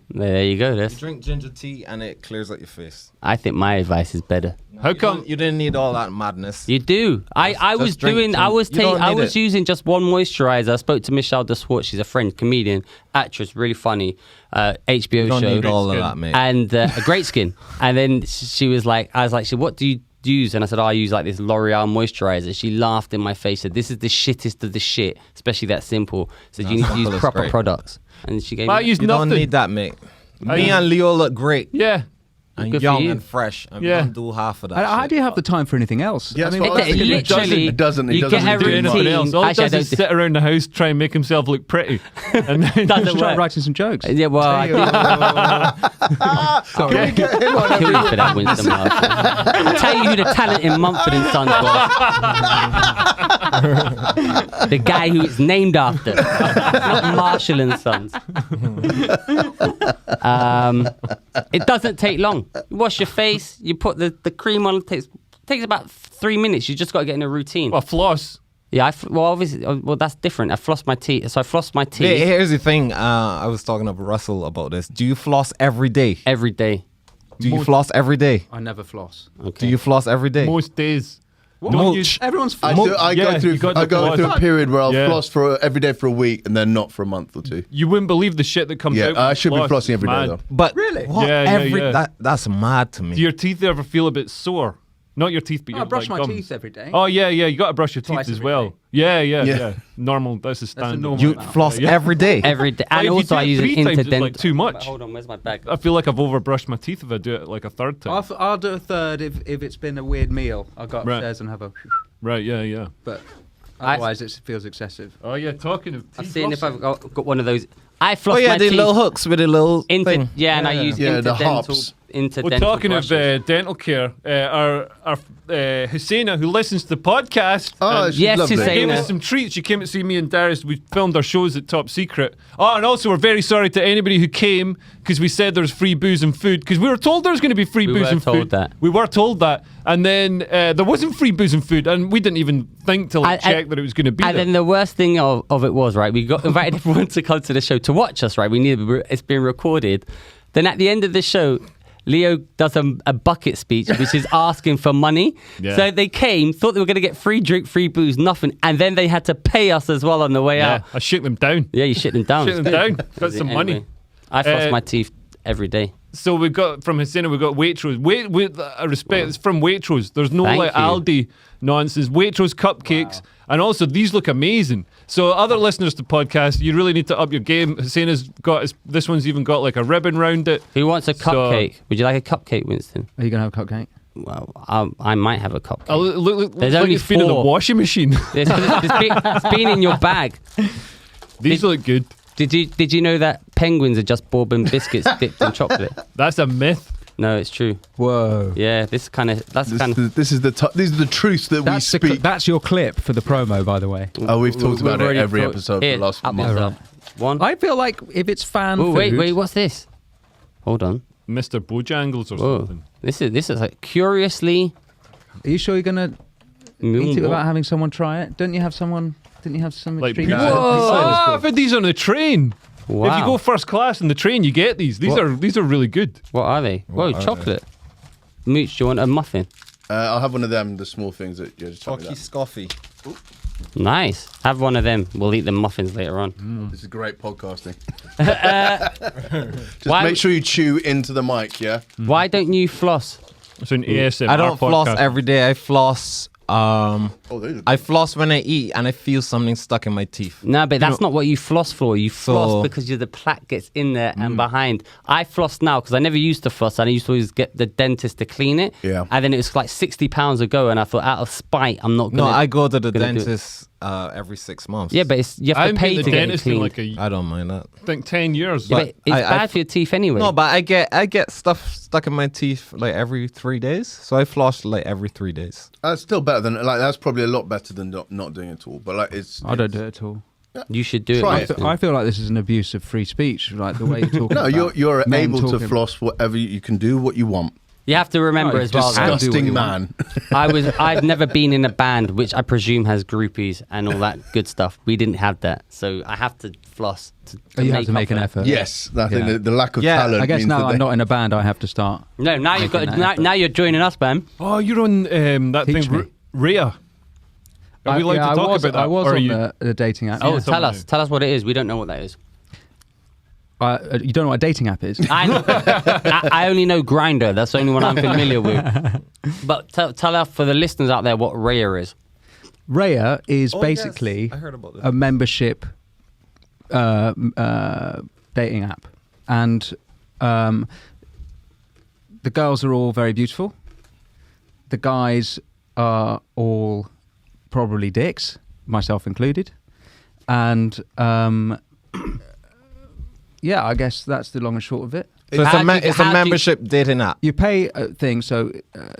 There you go. You drink ginger tea and it clears out your face. I think my advice is better. How come? You didn't need all that madness. You do. I was just drink doing. tea. I was You don't I need was it. using just one moisturizer. I spoke to Michelle Deswart. She's a friend, comedian, actress, really funny, HBO You don't show, need all of skin. that, mate. and a great skin. And then she was like, I was like, what do you use? And I said, I use like this L'Oreal moisturizer. She laughed in my face. Said, this is the shittest of the shit, especially that Simple. Said you need to Simple use is proper great. products. And she gave I me. use You nothing. don't need that, mate. Me and Leo look great Yeah. and Good for young you. and fresh. And Yeah. we don't do half of that. How shit. do you have the time for anything else? Yeah, I that's mean, what I was thinking. literally, It doesn't. you get a Do anything routine. else. All he Actually, I does is don't sit around the house, try and make himself look pretty. And then Doesn't just try work. writing some jokes. Yeah, well, I do. Can we get him on Kill you for that, Winston. I'll tell you who the talent in Mumford and Sons was. The guy who it's named after, not Marshall and Sons. It doesn't take long. You wash your face, you put the cream on. It takes about 3 minutes. You just got to get in a routine. well, floss. Yeah, obviously, that's different. I floss my teeth. So I floss my teeth Here's the thing. I was talking to Russell about this. Do you floss every day? every day. Do you floss every day? I never floss. Okay. Do you floss every day? Most days. What? Don't Mulch. use- Everyone's I floss. Yeah, you got the go through floss. a period where I'll Yeah. floss for every day for a week and then not for a month or two. You wouldn't believe the shit that comes Yeah, out. I with should be floss. flossing every day Mad. though. But Really? what? Yeah, yeah. That's mad to me. Do your teeth ever feel a bit sore? Not your teeth, but I your brush my gums. teeth every day. Oh yeah, you got to brush your Twice teeth as every well. day. Yeah. Normal. That's the standard. normal You amount. floss Yeah. every day. Every day. Like, And if you also do I it use an 3 times, it's like interdental. too much. Hold on, where's my bag? I feel like I've overbrushed my teeth if I do it like a third time. I'll do a third if it's been a weird meal. I'll go Right. upstairs and have a. Right, yeah. But otherwise, it feels excessive. Oh yeah, talking of teeth. I'm seeing if flossing. I've got one of those. I floss Oh yeah, my the teeth. little hooks with the little thing. Yeah, and I use Yeah, the interdental. hops. Well, talking of dental care, our Husseina, who listens to the podcast, Oh, and she's Yes, lovely. Hussein. gave Husseina. us some treats. She came to see me and Darius. We filmed our shows at Top Secret. Oh, and also we're very sorry to anybody who came because we said there's free booze and food because we were told there was going to be free We booze were and told food. that. We were told that, and then there wasn't free booze and food, and we didn't even think to check that it was going to be And there. then the worst thing of it was, right, we got invited everyone to come to the show to watch us, right? It's being recorded. Then at the end of the show, Leo does a bucket speech, which is asking for money. Yeah. So they came, thought they were going to get free drink, free booze, nothing. And then they had to pay us as well on the way yeah, out. I shook them down. Yeah, you shit them down. Shit them down. Got some money. I floss Uh, my teeth every day. So we've got from Husseina, we've got Waitrose. I respect it's from Waitrose. There's no Thank like you. Aldi nonsense. Waitrose cupcakes, and also these look amazing. So other listeners to podcast, you really need to up your game. Husseina's got this one's even got like a ribbon round it. Who wants a cupcake? Would you like a cupcake, Winston? Are you going to have a cupcake? Well, I might have a cupcake. Look, There's like only it's been in the 4. washing machine. It's been in your bag. These look good. Did you know that penguins are just bourbon biscuits dipped in chocolate? That's a myth. No, it's true. Whoa. Yeah, these are These are the truths that we speak. That's your clip for the promo, by the way. Oh, we've talked about it already every talked- episode for Here, the last up month. yourself. One. I feel like if it's fan Oh, food... wait, what's this? Hold on. Mr. Bojangles or Whoa. something. This is like curiously. Are you sure you're going to eat it without having someone try it? Didn't you have some Like extreme... pizza. Oh, I've had these on the train. Wow. If you go first class in the train, you get these. These are really good. What are they? Whoa, are chocolate. Mooch, do you want a muffin? I'll have one of them, the small things that you just told me Chucky that. Scoffy. Nice. Have one of them. We'll eat the muffins later on. This is great podcasting. Just Why- make sure you chew into the mic, yeah? Why don't you floss? It's an ASMR I don't floss podcast. every day. I floss. Oh, these are I floss when I eat, and I feel something stuck in my teeth. No, but that's not what you floss for. You floss So- because the plaque gets in there and behind. I floss now because I never used to floss, and I used to always get the dentist to clean it. Yeah. And then it was like £60 ago, and I thought, out of spite, I'm not No, gonna. I go to the gonna do it. dentist every 6 months. Yeah, but you I have to haven't pay been to to the get it dentist in cleaned. like I don't mind that. I think 10 years. Yeah, but it's I- bad for your teeth anyway. No, but I get stuff stuck in my teeth like every 3 days. So I floss like every 3 days. That's still better than like that's probably a lot better than not doing it at all. But like I don't do it at all. you should do Try it. it. I feel like this is an abuse of free speech, like the way you're talking. No, about you're men able to talking- floss whatever you can do what you want. You have to remember No, as well. just that do what Disgusting you man. I've never been in a band which I presume has groupies and all that good stuff. We didn't have that, so I have to floss. You have to up make an for it. effort. Yes, I think Yeah. the lack of Yeah, talent. I guess means now that I'm not in a band, I have to start. No, now you've got. Making that Now, effort. now you're joining us, man. Oh, you're on that Teach thing, me. Raya. Are we allowed to I talk was, about that? I was or are on you... the dating app. Oh, Yeah, tell someone us. knew. Tell us what it is. We don't know what that is. You don't know what a dating app is? I only know Grindr. That's the only one I'm familiar with. But tell us for the listeners out there what Raya is. Raya is Oh, basically yes. I heard about this. a membership dating app, and the girls are all very beautiful. The guys are all probably dicks, myself included, and yeah, I guess that's the long and short of it. So it's How a, do you- it's how a do you- membership dating app. You pay things, so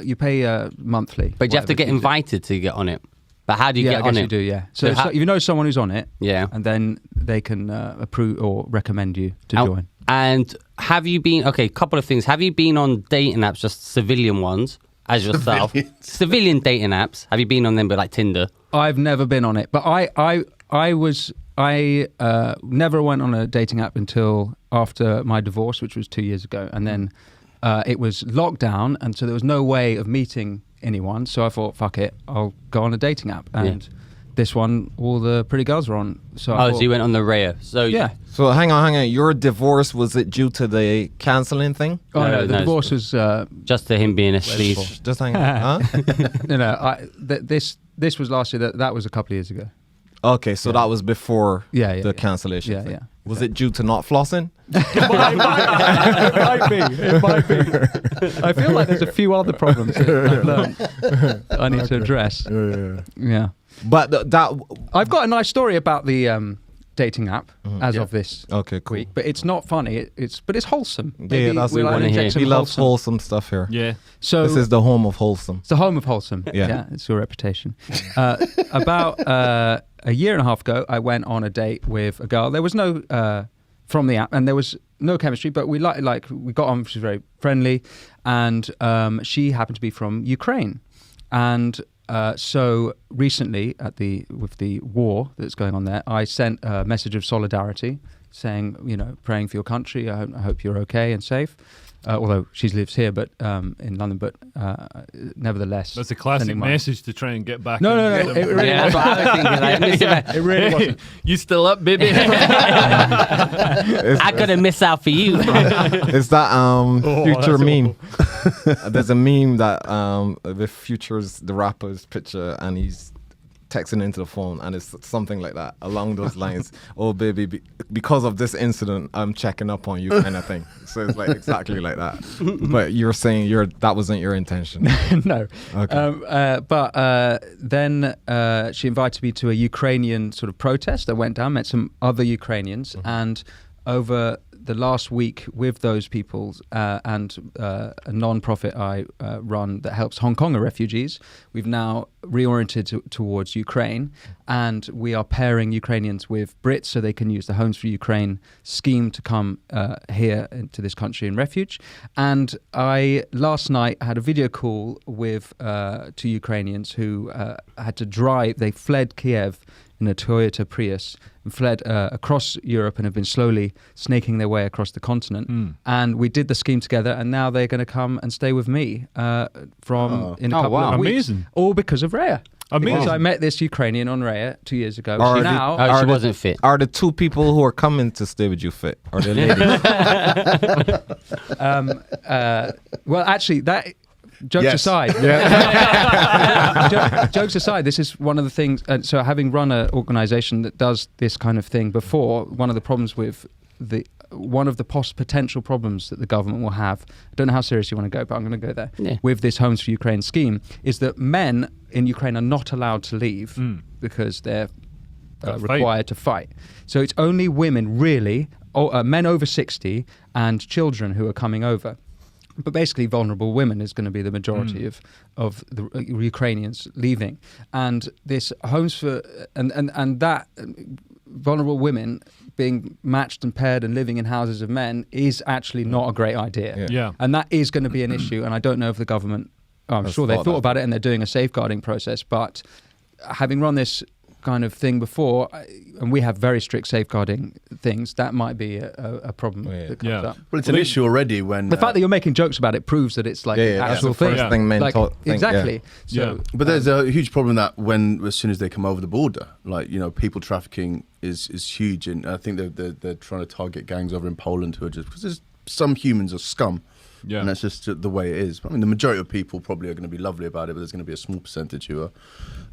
you pay monthly, But you have to whatever get you do. invited to get on it. But how do you Yeah, get I on guess it? you do. Yeah. So, So how- you know someone who's on it, Yeah. and then they can approve or recommend you to Out- join. And have you been, okay, couple of things. Have you been on dating apps, just civilian ones, as yourself? Civilian dating apps. Have you been on them, but like Tinder? I've never been on it, but I never went on a dating app until after my divorce, which was 2 years ago, and then it was lockdown, and so there was no way of meeting anyone. So I thought, fuck it, I'll go on a dating app, and this one, all the pretty girls were on. So I Oh, thought, so you went on the Raya. So yeah. So hang on. Your divorce, was it due to the cancelling thing? Oh No, no, the no, divorce was just to him being a sleaze. Just hang on. Huh? no. This was last year. That was a couple of years ago. Okay, so that was before Yeah, the cancellation. Yeah, thing. yeah. Was it due to not flossing? It might be. I feel like there's a few other problems that I've learned that I need to address. Yeah. But that. I've got a nice story about the dating app as of this Okay, cool. week, but it's not funny. But it's wholesome. Yeah, Maybe that's what we'll we want to hear. inject some We love wholesome. wholesome stuff here. Yeah. So This is the home of wholesome. it's the home of wholesome. Yeah. It's your reputation. About a year and a half ago, I went on a date with a girl. There was no from the app, and there was no chemistry, but we we got on. She was very friendly, and she happened to be from Ukraine, and so recently with the war that's going on there, I sent a message of solidarity, saying, praying for your country. I hope you're okay and safe. Although she lives here, but in London, but nevertheless, That's a classic sending my- message to try and get back. No, in no, and no, get it them. really Yeah, that's what I was thinking. Like, listen, It really wasn't. You still up, baby? I couldn't miss out for you. Is that Future that's meme? There's a meme that with Future's the rapper's picture, and he's texting into the phone, and it's something like that along those lines. Oh baby, because of this incident, I'm checking up on you, kind of thing. So it's like exactly like that. But you're saying that wasn't your intention. No. Okay. But then she invited me to a Ukrainian sort of protest. I went down, met some other Ukrainians, and over the last week with those people and a non-profit I run that helps Hong Konger refugees, we've now reoriented towards Ukraine, and we are pairing Ukrainians with Brits so they can use the Homes for Ukraine scheme to come here into this country in refuge. And I last night had a video call with two Ukrainians who had to drive. They fled Kiev in a Toyota Prius and fled across Europe and have been slowly snaking their way across the continent. And we did the scheme together, and now they're going to come and stay with me in a couple of weeks. Amazing. All because of Raya. Amazing. Because I met this Ukrainian on Raya 2 years ago. Or Now, Oh, she wasn't fit. Are the two people who are coming to stay with you fit? Or the ladies? well, actually, that jokes Yes. aside. Jokes aside, this is one of the things. So, having run an organization that does this kind of thing before, one of the problems with one of the potential problems that the government will have, I don't know how serious you want to go, but I'm going to go there, with this Homes for Ukraine scheme, is that men in Ukraine are not allowed to leave because they're required to fight. So it's only women, really, men over 60 and children who are coming over. But basically, vulnerable women is going to be the majority of the Ukrainians leaving. And this Homes for... And that vulnerable women being matched and paired and living in houses of men is actually not a great idea. Yeah. And that is going to be an issue. And I don't know if the government... I'm sure they thought about it and they're doing a safeguarding process. But having run this kind of thing before, and we have very strict safeguarding things, that might be a problem that comes up. Well, it's an issue already when... The fact that you're making jokes about it proves that it's like an actual that's the thing. first thing men think, exactly. Yeah. So, But there's a huge problem that as soon as they come over the border, like, people trafficking is huge. And I think they're trying to target gangs over in Poland who are just... Because some humans are scum. Yeah. And that's just the way it is. I mean, the majority of people probably are going to be lovely about it, but there's going to be a small percentage who are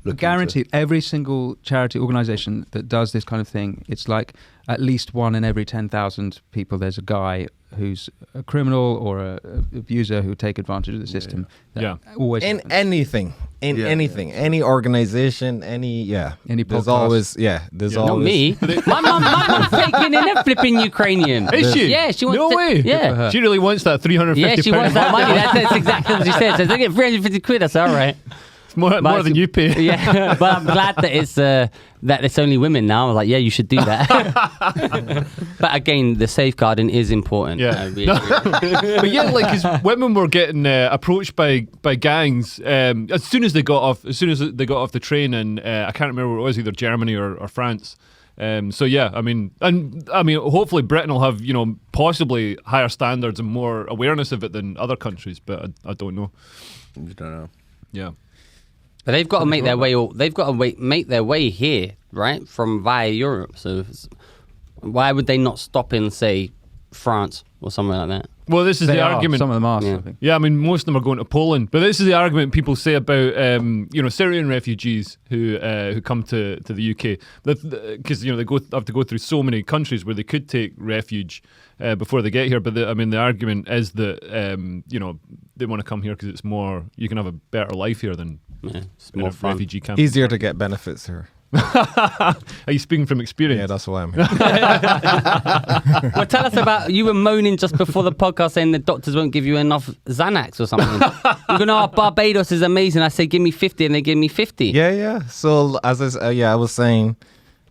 looking guaranteed, every single charity organization that does this kind of thing, it's like at least 1 in every 10,000 people, there's a guy who's a criminal or a abuser who take advantage of the system. Yeah. Always In happens. anything, any organization, any Any there's podcast. always there's Not always me. my mum's faking in a flipping Ukrainian. Is she? Yeah, she wants No to, way. Yeah. She really wants that 350 Yeah, she wants that money. That's exactly what she said. So I get 350 quid. That's all right. It's more than you pay. Yeah, but I'm glad that it's only women now. I was like, yeah, you should do that. But again, the safeguarding is important. Yeah. Really, But yeah, like, 'cause women were getting approached by gangs as soon as they got off the train, and I can't remember where it was, either Germany or France. So yeah, I mean, hopefully Britain will have possibly higher standards and more awareness of it than other countries, but I don't know. You don't know. Yeah. but they've got to make their way. They've got to make their way here, right, from via Europe. So why would they not stop in, say, France or somewhere like that? Well, this is They the are. argument. Some of them are. Yeah. I think. Yeah, I mean, most of them are going to Poland. But this is the argument people say about, Syrian refugees who come to the UK. Because, they have to go through so many countries where they could take refuge before they get here. But, the argument is that, they want to come here because it's more, you can have a better life here than It's in more a fun. refugee camp. easier to get benefits here. Are you speaking from experience? Yeah, that's why I'm here. Well, tell us about, you were moaning just before the podcast saying the doctors won't give you enough Xanax or something. You're going, Barbados is amazing. I say, give me 50, and they give me 50. Yeah. So as I was saying,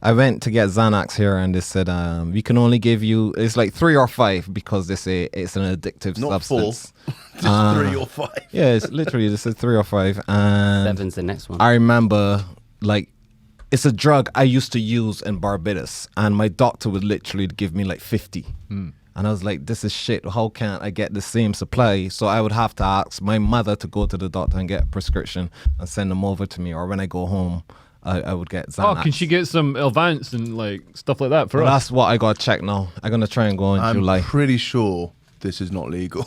I went to get Xanax here, and they said we can only give you, it's like 3 or 5 because they say it's an addictive Not substance. 4, just 3 or 5. Yeah, it's literally this is 3 or 5, and 7's the next one. I remember it's a drug I used to use in Barbados, and my doctor would literally give me like 50. And I was like, this is shit. How can't I get the same supply? So I would have to ask my mother to go to the doctor and get a prescription and send them over to me. Or when I go home, I would get Xanax. Oh, can she get some Elvance and stuff like that for us? That's what I got to check now. I'm going to try and go in I'm July. pretty sure this is not legal.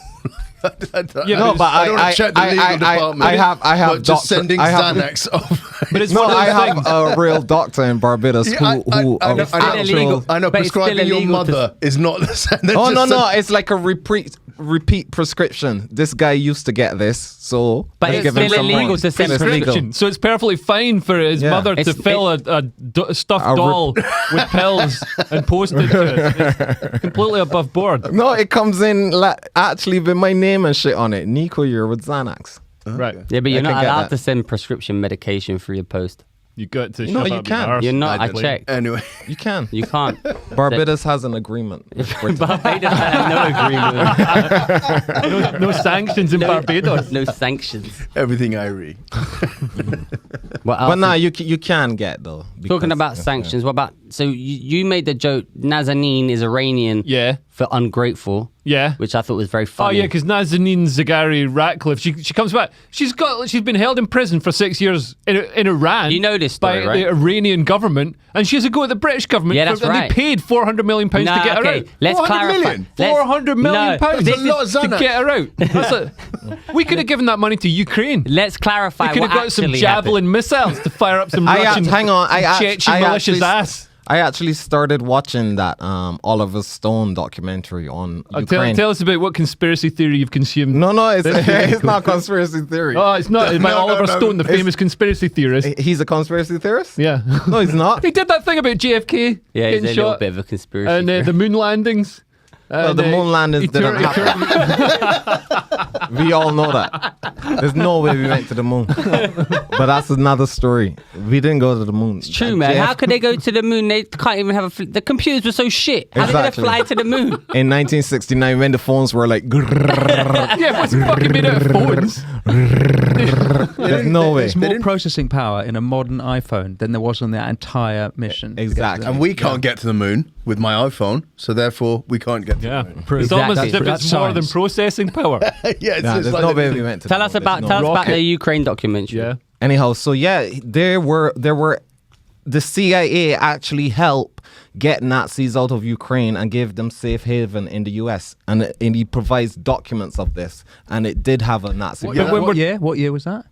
Yeah, No, but I don't want to check the legal department. I have but just doctor- sending I have- Xanax off. But it's No, one of I those have things. a real doctor in Barbados Yeah, who I know, illegal. I know But it's still prescribing your illegal to- mother is not the same. Oh no, it's like a repeat prescription. This guy used to get this, so But let's it's give him still some illegal more. to send It's legal. Prescription. So it's perfectly fine for his Yeah. mother to It's- fill a stuffed A doll with pills and post it to us. It's completely above board. No, it comes in actually with my name and shit on it. Nico, you're with Xanax. Right. Yeah, but you're I can not get allowed that. to send prescription medication through your post. You got to No, shove you up your can't. arse. You're not. I didn't. checked. Anyway, You can. You can't. Barbados has an agreement. Barbados had no agreement. No sanctions in Barbados. No sanctions. everything I read. What else? But nah, you can get though. Talking because- about yeah, sanctions, what about So you made the joke. Nazanin is Iranian. Yeah. For ungrateful. Yeah. Which I thought was very funny. Oh yeah, because Nazanin Zaghari Ratcliffe, she comes back. She's been held in prison for 6 years in Iran. You know this story, by right? the Iranian government, and she has to go to the British government. Yeah, that's and right. they paid £400 million to get her out. Let's 400 clarify. million? £400 million No, to get her out. We could have given that money to Ukraine. Let's clarify. We could have got some actually Javelin missiles to fire up some Russian Chechen militia's ass. I actually started watching that Oliver Stone documentary on Ukraine. Tell us about what conspiracy theory you've consumed. No, it's not conspiracy theory. Oh, it's not. It's by Oliver Stone, the famous conspiracy theorist. He's a conspiracy theorist? Yeah. No, he's not. He did that thing about JFK Yeah, he's getting a shot. little bit of a conspiracy. And the moon landings. Well, the moon landings didn't happen. We all know that. There's no way we went to the moon. But that's another story. We didn't go to the moon. It's true, man. How could they go to the moon? They can't even have the computers were so shit. How Exactly. did they fly to the moon? In 1969, when the phones were like, Yeah, what's fucking made out of phones? there's no way. There's more processing power in a modern iPhone than there was on that entire mission. Exactly. And we can't get to the moon with my iPhone, so therefore we can't get to Yeah. the moon. It's almost as if That's it's more than science. processing power. Yeah, There's no way we went to Tell the us moon. about There's no way. about the Ukraine documentary. Yeah. Anyhow, so yeah, there were the CIA actually helped get Nazis out of Ukraine and give them safe haven in the US, and he provides documents of this, and it did have a Nazi. What year was that?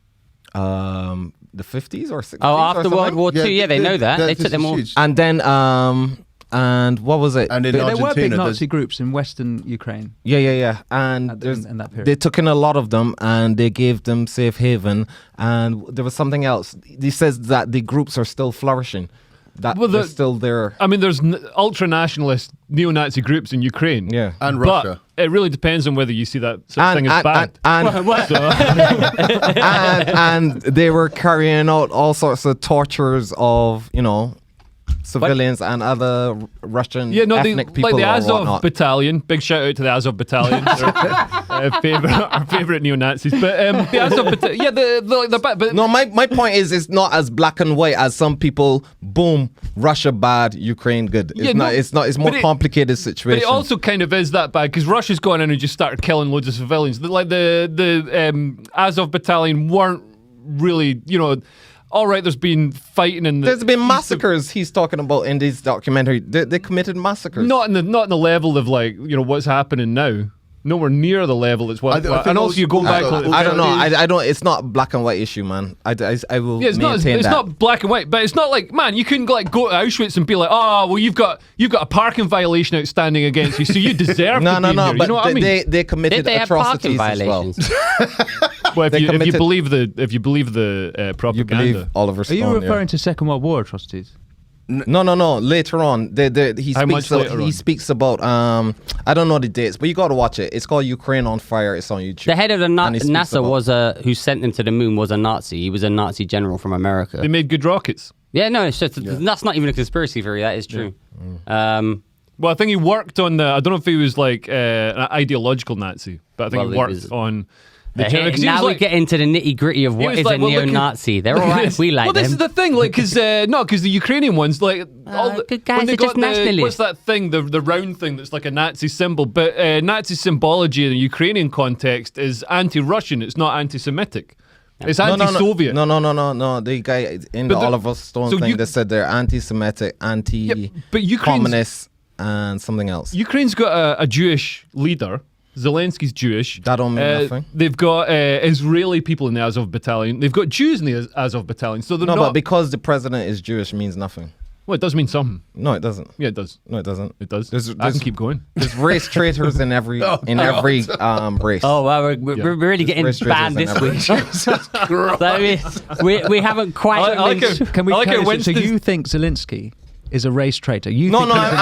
The 50s or 60s. Oh, or after something? World War II, yeah, they know that. They took them all. And then and what was it? And in There were big Argentina, Nazi groups in Western Ukraine. Yeah. And in that period. they took in a lot of them, and they gave them safe haven. And there was something else. He says that the groups are still flourishing. That they're still there. I mean, there's ultra-nationalist neo-Nazi groups in Ukraine. Yeah. and Russia. But it really depends on whether you see that sort of thing as bad. And they were carrying out all sorts of tortures of, civilians and other Russian ethnic people. like the or Azov whatnot. Battalion. Big shout out to the Azov Battalion. Our favorite neo-Nazis. But the Azov Battalion, but No, my point is, it's not as black and white as some people. Boom, Russia bad, Ukraine good. It's not. It's more complicated situation. But it also kind of is that bad because Russia's gone in and just started killing loads of civilians. Like the Azov Battalion weren't really, all right, there's been fighting in the... There's been massacres he's talking about in this documentary. They committed massacres. Not in the level of what's happening now. Nowhere near the level it's what. I think And also you go back... I don't know. I don't. It's not a black and white issue, man. I will Yeah, maintain it's that. not black and white, but it's not like, man, you couldn't go to Auschwitz and be like, oh, well, you've got a parking violation outstanding against you, so you deserve No. to be here. But you know what I mean? they committed Did they have parking atrocities as well. violations? Well, if you committed- believe the You propaganda. believe Oliver Stone? Are you referring to Second World War atrocities? No. Later on, he How much speaks. later He on? speaks about. I don't know the dates, but you got to watch it. It's called Ukraine on Fire. It's on YouTube. The head of the And he speaks NASA about- who sent them to the moon was a Nazi. He was a Nazi general from America. They made good rockets. Yeah, no, it's just that's not even a conspiracy theory. That is true. Well, I think he worked on I don't know if he was like an ideological Nazi, but I think Well, he he worked was- on the general. 'cause he was Now we like- get into the nitty gritty of he what was is like, a well, look at- neo-Nazi. They're all right if we like well, them. this is the thing, like, because the Ukrainian ones, like, good guys, when they they're just got nationalists. what's that thing, the round thing that's like a Nazi symbol, but Nazi symbology in the Ukrainian context is anti-Russian. It's not anti-Semitic. It's anti-Soviet. No. The guy in But the the- Oliver Stone so thing, you- they said they're anti-Semitic, but Ukraine's- anti-communist, and something else. Ukraine's got a Jewish leader. Zelensky's Jewish. That don't mean nothing. They've got Israeli people in the Azov Battalion. They've got Jews in the Azov Battalion. So they're No, not. but because the president is Jewish means nothing. Well, it does mean something. No, it doesn't. Yeah, it does. No, it doesn't. It does. There's- I can there's- keep going. There's race traitors in every race. Oh, well, we're really getting Race banned this traitors week. and So we haven't quite. I like it. Can we I like clarify? it, So Winston's- you think Zelensky is a race traitor? You No, think no, he's an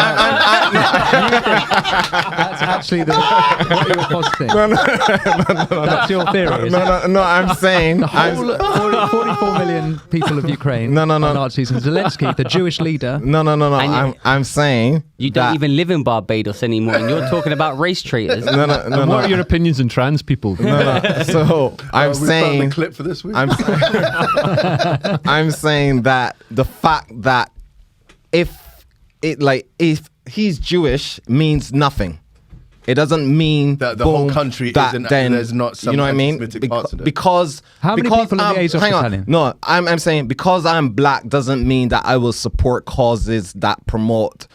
That's actually what you're positing. That's your theory. Is it? no, I'm saying. The whole 44 million people of Ukraine No. are Nazis, and Zelensky, the Jewish leader. No. And I'm saying. You don't that- even live in Barbados anymore, and you're talking about race traitors. No. And what are your opinions on trans people? No. So I'm We found saying. the clip for this week. I'm saying that the fact that if if he's Jewish means nothing. It doesn't mean that the whole country isn't. Then there's not some you know what I mean? parts of it. Because how many people in the Azov Battalion? No, I'm saying because I'm black doesn't mean that I will support causes that promote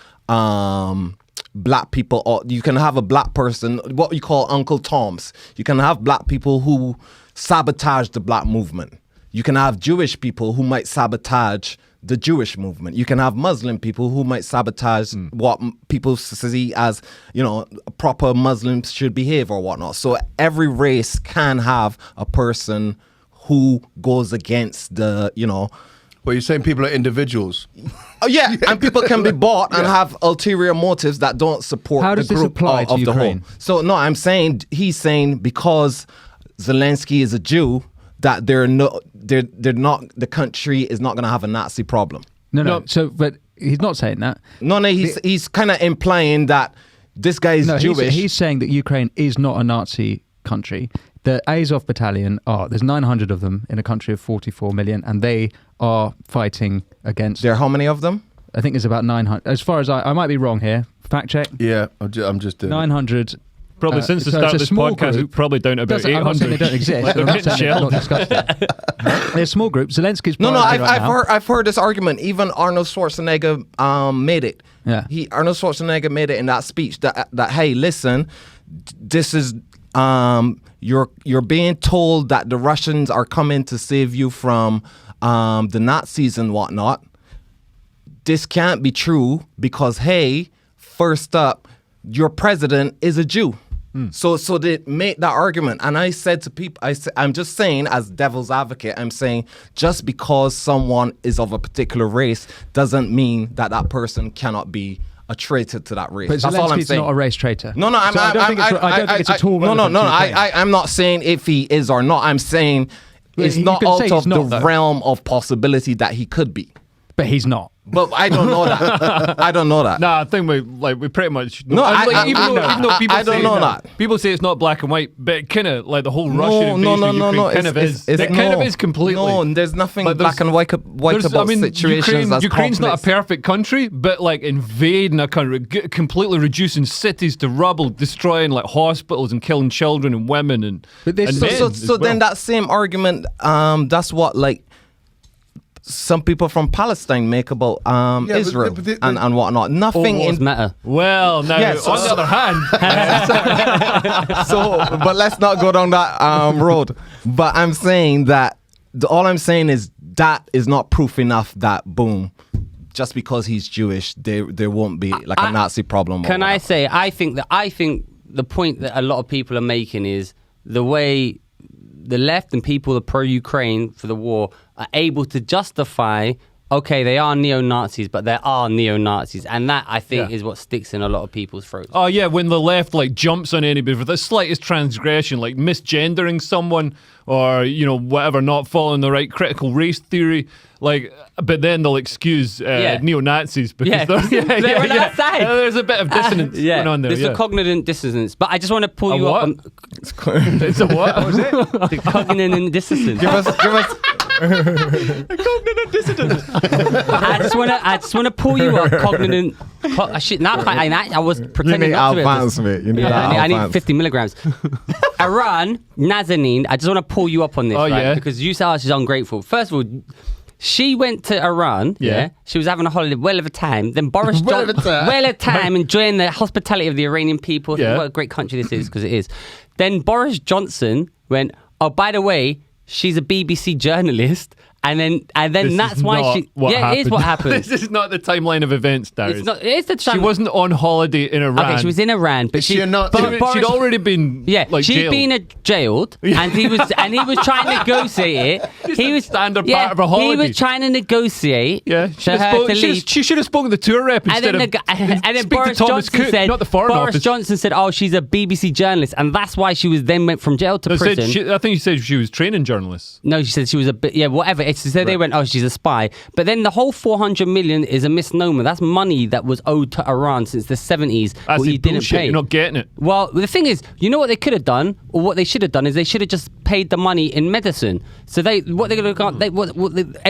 black people. Or you can have a black person, what you call Uncle Toms. You can have black people who sabotage the black movement. You can have Jewish people who might sabotage the Jewish movement. You can have Muslim people who might sabotage what people see as, proper Muslims should behave or whatnot. So every race can have a person who goes against the, Well, you're saying people are individuals. Oh yeah, and people can be bought and have ulterior motives that don't support How the does this group apply of to the Ukraine? whole. So no, he's saying because Zelensky is a Jew that they're not the country is not going to have a Nazi problem. No. So, but he's not saying that. No, he's kind of implying that this guy is Jewish. He's saying that Ukraine is not a Nazi country. The Azov Battalion there's 900 of them in a country of 44 million, and they are fighting against. There are how many of them? I think it's about 900. As far as I might be wrong here. Fact check. Yeah, I'm just doing 900. Probably since the so start of it's a this small podcast, group. it's probably down to about I'm not saying 800. they don't exist. Like they're I'm not getting saying they've not shelled. discussed it. They're a small group. Zelensky's No, priority right now. I've heard this argument. Even Arnold Schwarzenegger made it. Yeah. Arnold Schwarzenegger made it in that speech that hey, listen, this is you're being told that the Russians are coming to save you from the Nazis and whatnot. This can't be true because hey, first up, your president is a Jew. So they made that argument, and I said to people, I'm just saying, as devil's advocate, I'm saying just because someone is of a particular race doesn't mean that that person cannot be a traitor to that race. But That's all I'm Zelensky's saying. not a race traitor. No, I don't think it's at all. I'm not saying if he is or not. I'm saying it's you not could say out of he's not, the though. realm of possibility that he could be. But he's not. But I don't know that. I don't know that. Nah, I think we pretty much. No, even though people I don't say know that. People say it's not black and white, but kind of like the whole Russian invasion of Ukraine kind of is. It kind of is completely. No, there's nothing Like, black and white about situations as Ukraine's not a complex. perfect country, but like invading a country, completely reducing cities to rubble, destroying like hospitals and killing children and women and. But this- and So- men So as well. then that same argument, that's what like some people from Palestine make about but Israel the- and whatnot. All Nothing wars in matter. Well, now Yeah, so- on the other hand, so, but let's not go down that road. But I'm saying that all I'm saying is that is not proof enough that boom, just because he's Jewish, there won't be like a Nazi problem. Can I say, I think the point that a lot of people are making is the way the left and people that are pro-Ukraine for the war are able to justify, okay, they are neo-Nazis, but there are neo-Nazis. And that, I think, is what sticks in a lot of people's throats. oh yeah, when the left like jumps on anybody for the slightest transgression, like misgendering someone or whatever, not following the right critical race theory, like, but then they'll excuse neo-Nazis because They're on our side. There's a bit of dissonance going on there. There's a cognitive dissonance. But I just want to pull A you what? up on It's a what? What was it? the cognitive dissonance. give us Cognitive dissonance. I just want to pull you up cognitive. I was you pretending need not to. advance, mate. You need that I need advance. 50 milligrams. Iran, Nazanin, I just want to pull you up on this, Oh, right? yeah. Because you said she's ungrateful. First of all, she went to Iran, Yeah. She was having a holiday, well of a time. Then Boris Johnson, well of time, enjoying the hospitality of the Iranian people. Yeah. What a great country this is, because it is. Then Boris Johnson went, oh, by the way, she's a BBC journalist. And then This that's is why not she. what It is what happened. This is not the timeline of events, Darius. It's not. It's the time. She wasn't on holiday in Iran. Okay, she was in Iran, but Is she a Nazi? but She'd Boris- already been she'd jailed. been jailed, and he was trying to negotiate it. He was standard part of her holiday. He was trying to negotiate. Yeah, for her to leave. she should have spoken to the tour rep And instead then, of and then speak Boris to Thomas Johnson Cook, said, not the Foreign Boris Office. Johnson said, "Oh, she's a BBC journalist," and that's why she was then went from jail to They said prison. I think you said she was training journalists. No, she said she was a bit, whatever. So they went, oh, she's a spy. But then the whole 400 million is a misnomer. That's money that was owed to Iran since the 70s. That's what you didn't bullshit. pay. You're not getting it. Well, the thing is, you know what they could have done? or what they should have done is they should have just paid the money in medicine. So it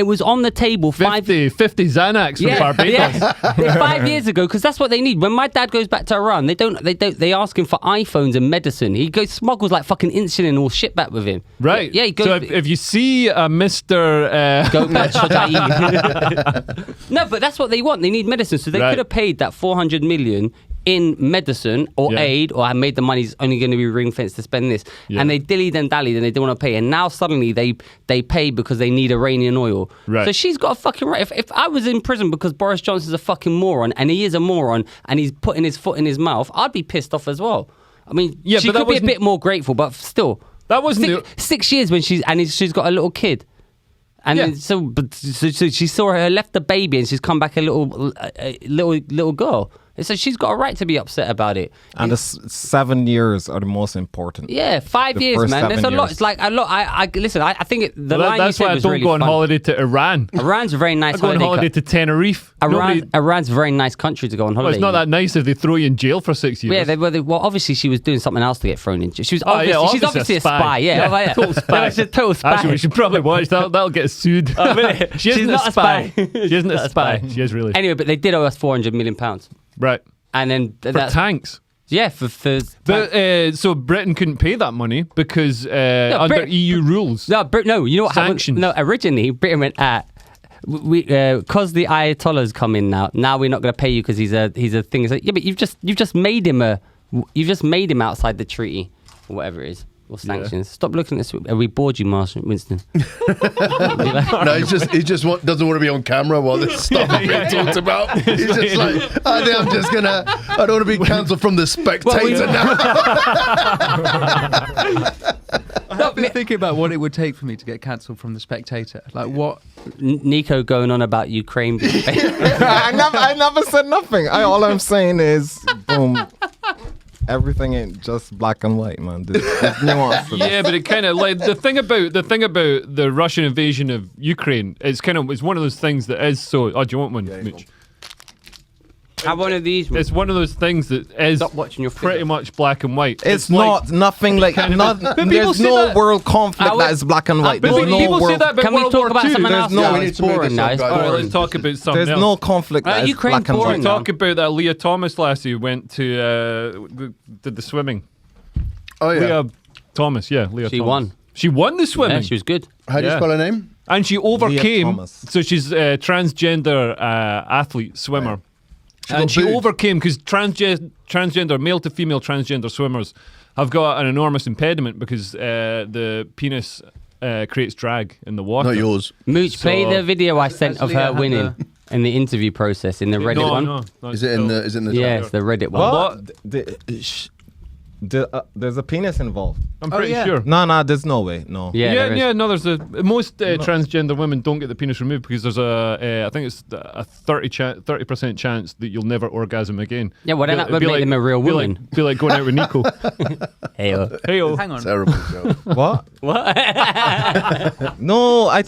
was on the table 50 Xanax from Barbados. 5 years ago, because that's what they need. When my dad goes back to Iran, they ask him for iPhones and medicine. He goes smuggles like fucking insulin or shit back with him. Right. Yeah. He goes, so if you see a Mr. No, but that's what they want. They need medicine. So they could have paid that 400 million in medicine or aid, or I made the money's only going to be ring fenced to spend this. And they dillied and dallied and they didn't want to pay. And now suddenly they pay because they need Iranian oil. Right. So she's got a fucking right. If I was in prison because Boris Johnson's a fucking moron, and he is a moron, and he's putting his foot in his mouth, I'd be pissed off as well. I mean, she could be a bit more grateful, but still. That wasn't 6 years when she's got a little kid. And so she saw her, left the baby, and she's come back a little girl. So she's got a right to be upset about it. And the 7 years are the most important. Yeah, 5 years, man. There's a lot. It's like a lot. I listen. I think that's why I don't go on holiday to Iran. Iran's a very nice. I go on holiday to Tenerife. Iran's a very nice country to go on holiday. Well, it's not that nice if they throw you in jail for 6 years. Yeah, well, obviously she was doing something else to get thrown in jail. She's obviously a spy. Yeah, total spy. She's a total spy. Actually, we should probably watch that. That'll get us sued. She's not a spy. She isn't a spy. She is really. Anyway, but they did owe us £400 million. Right. And then for tanks. Yeah, but so Britain couldn't pay that money because under EU rules. No, you know what happened? No, originally Britain went because the Ayatollah's come in now. Now we're not going to pay you because he's a thing. It's like, yeah, but you've just made him outside the treaty or whatever it is. Or sanctions. Stop looking at this. We bored you, Winston. No, he just doesn't want to be on camera while this stuff is being talked about. He's just like, I think I don't want to be cancelled from The Spectator now. I've been thinking about what it would take for me to get cancelled from The Spectator. Like what? Nico going on about Ukraine. I never said nothing. All I'm saying is, boom. Everything ain't just black and white, man. There's nuance to this. Yeah, but it kind of like the thing about the Russian invasion of Ukraine. It's one of those things that is so. Oh, do you want one, Mitch? Have one of these. It's one of those things that is pretty much black and white. It's not nothing like. There's no world conflict that is black and white. People say that about Can we World talk War about II? something else? No, it's boring now. It's All right, boring. let's talk about something else. There's no conflict that is black and white. Talk about that Leah Thomas lassie who went to did the swimming. Oh yeah, Leah Thomas. Yeah, Leah. She Thomas. won. She won the swimming. Yeah, she was good. How do you spell her name? And she overcame. So she's a transgender athlete swimmer. Right. And she overcame because transgender male to female transgender swimmers have got an enormous impediment because the penis creates drag in the water. Not yours. Mooch, play the video I sent of her winning in the interview process in the Reddit one. No, is it in the? Yeah, it's the Reddit one. What? There's a penis involved. I'm pretty sure. No, there's no way. No. Yeah. No, there's most transgender women don't get the penis removed because there's I think it's a 30% chance that you'll never orgasm again. Yeah, well then that would make them a real woman. Be like going out with Nico. Heyo. Hang on. Terrible joke. What? No, I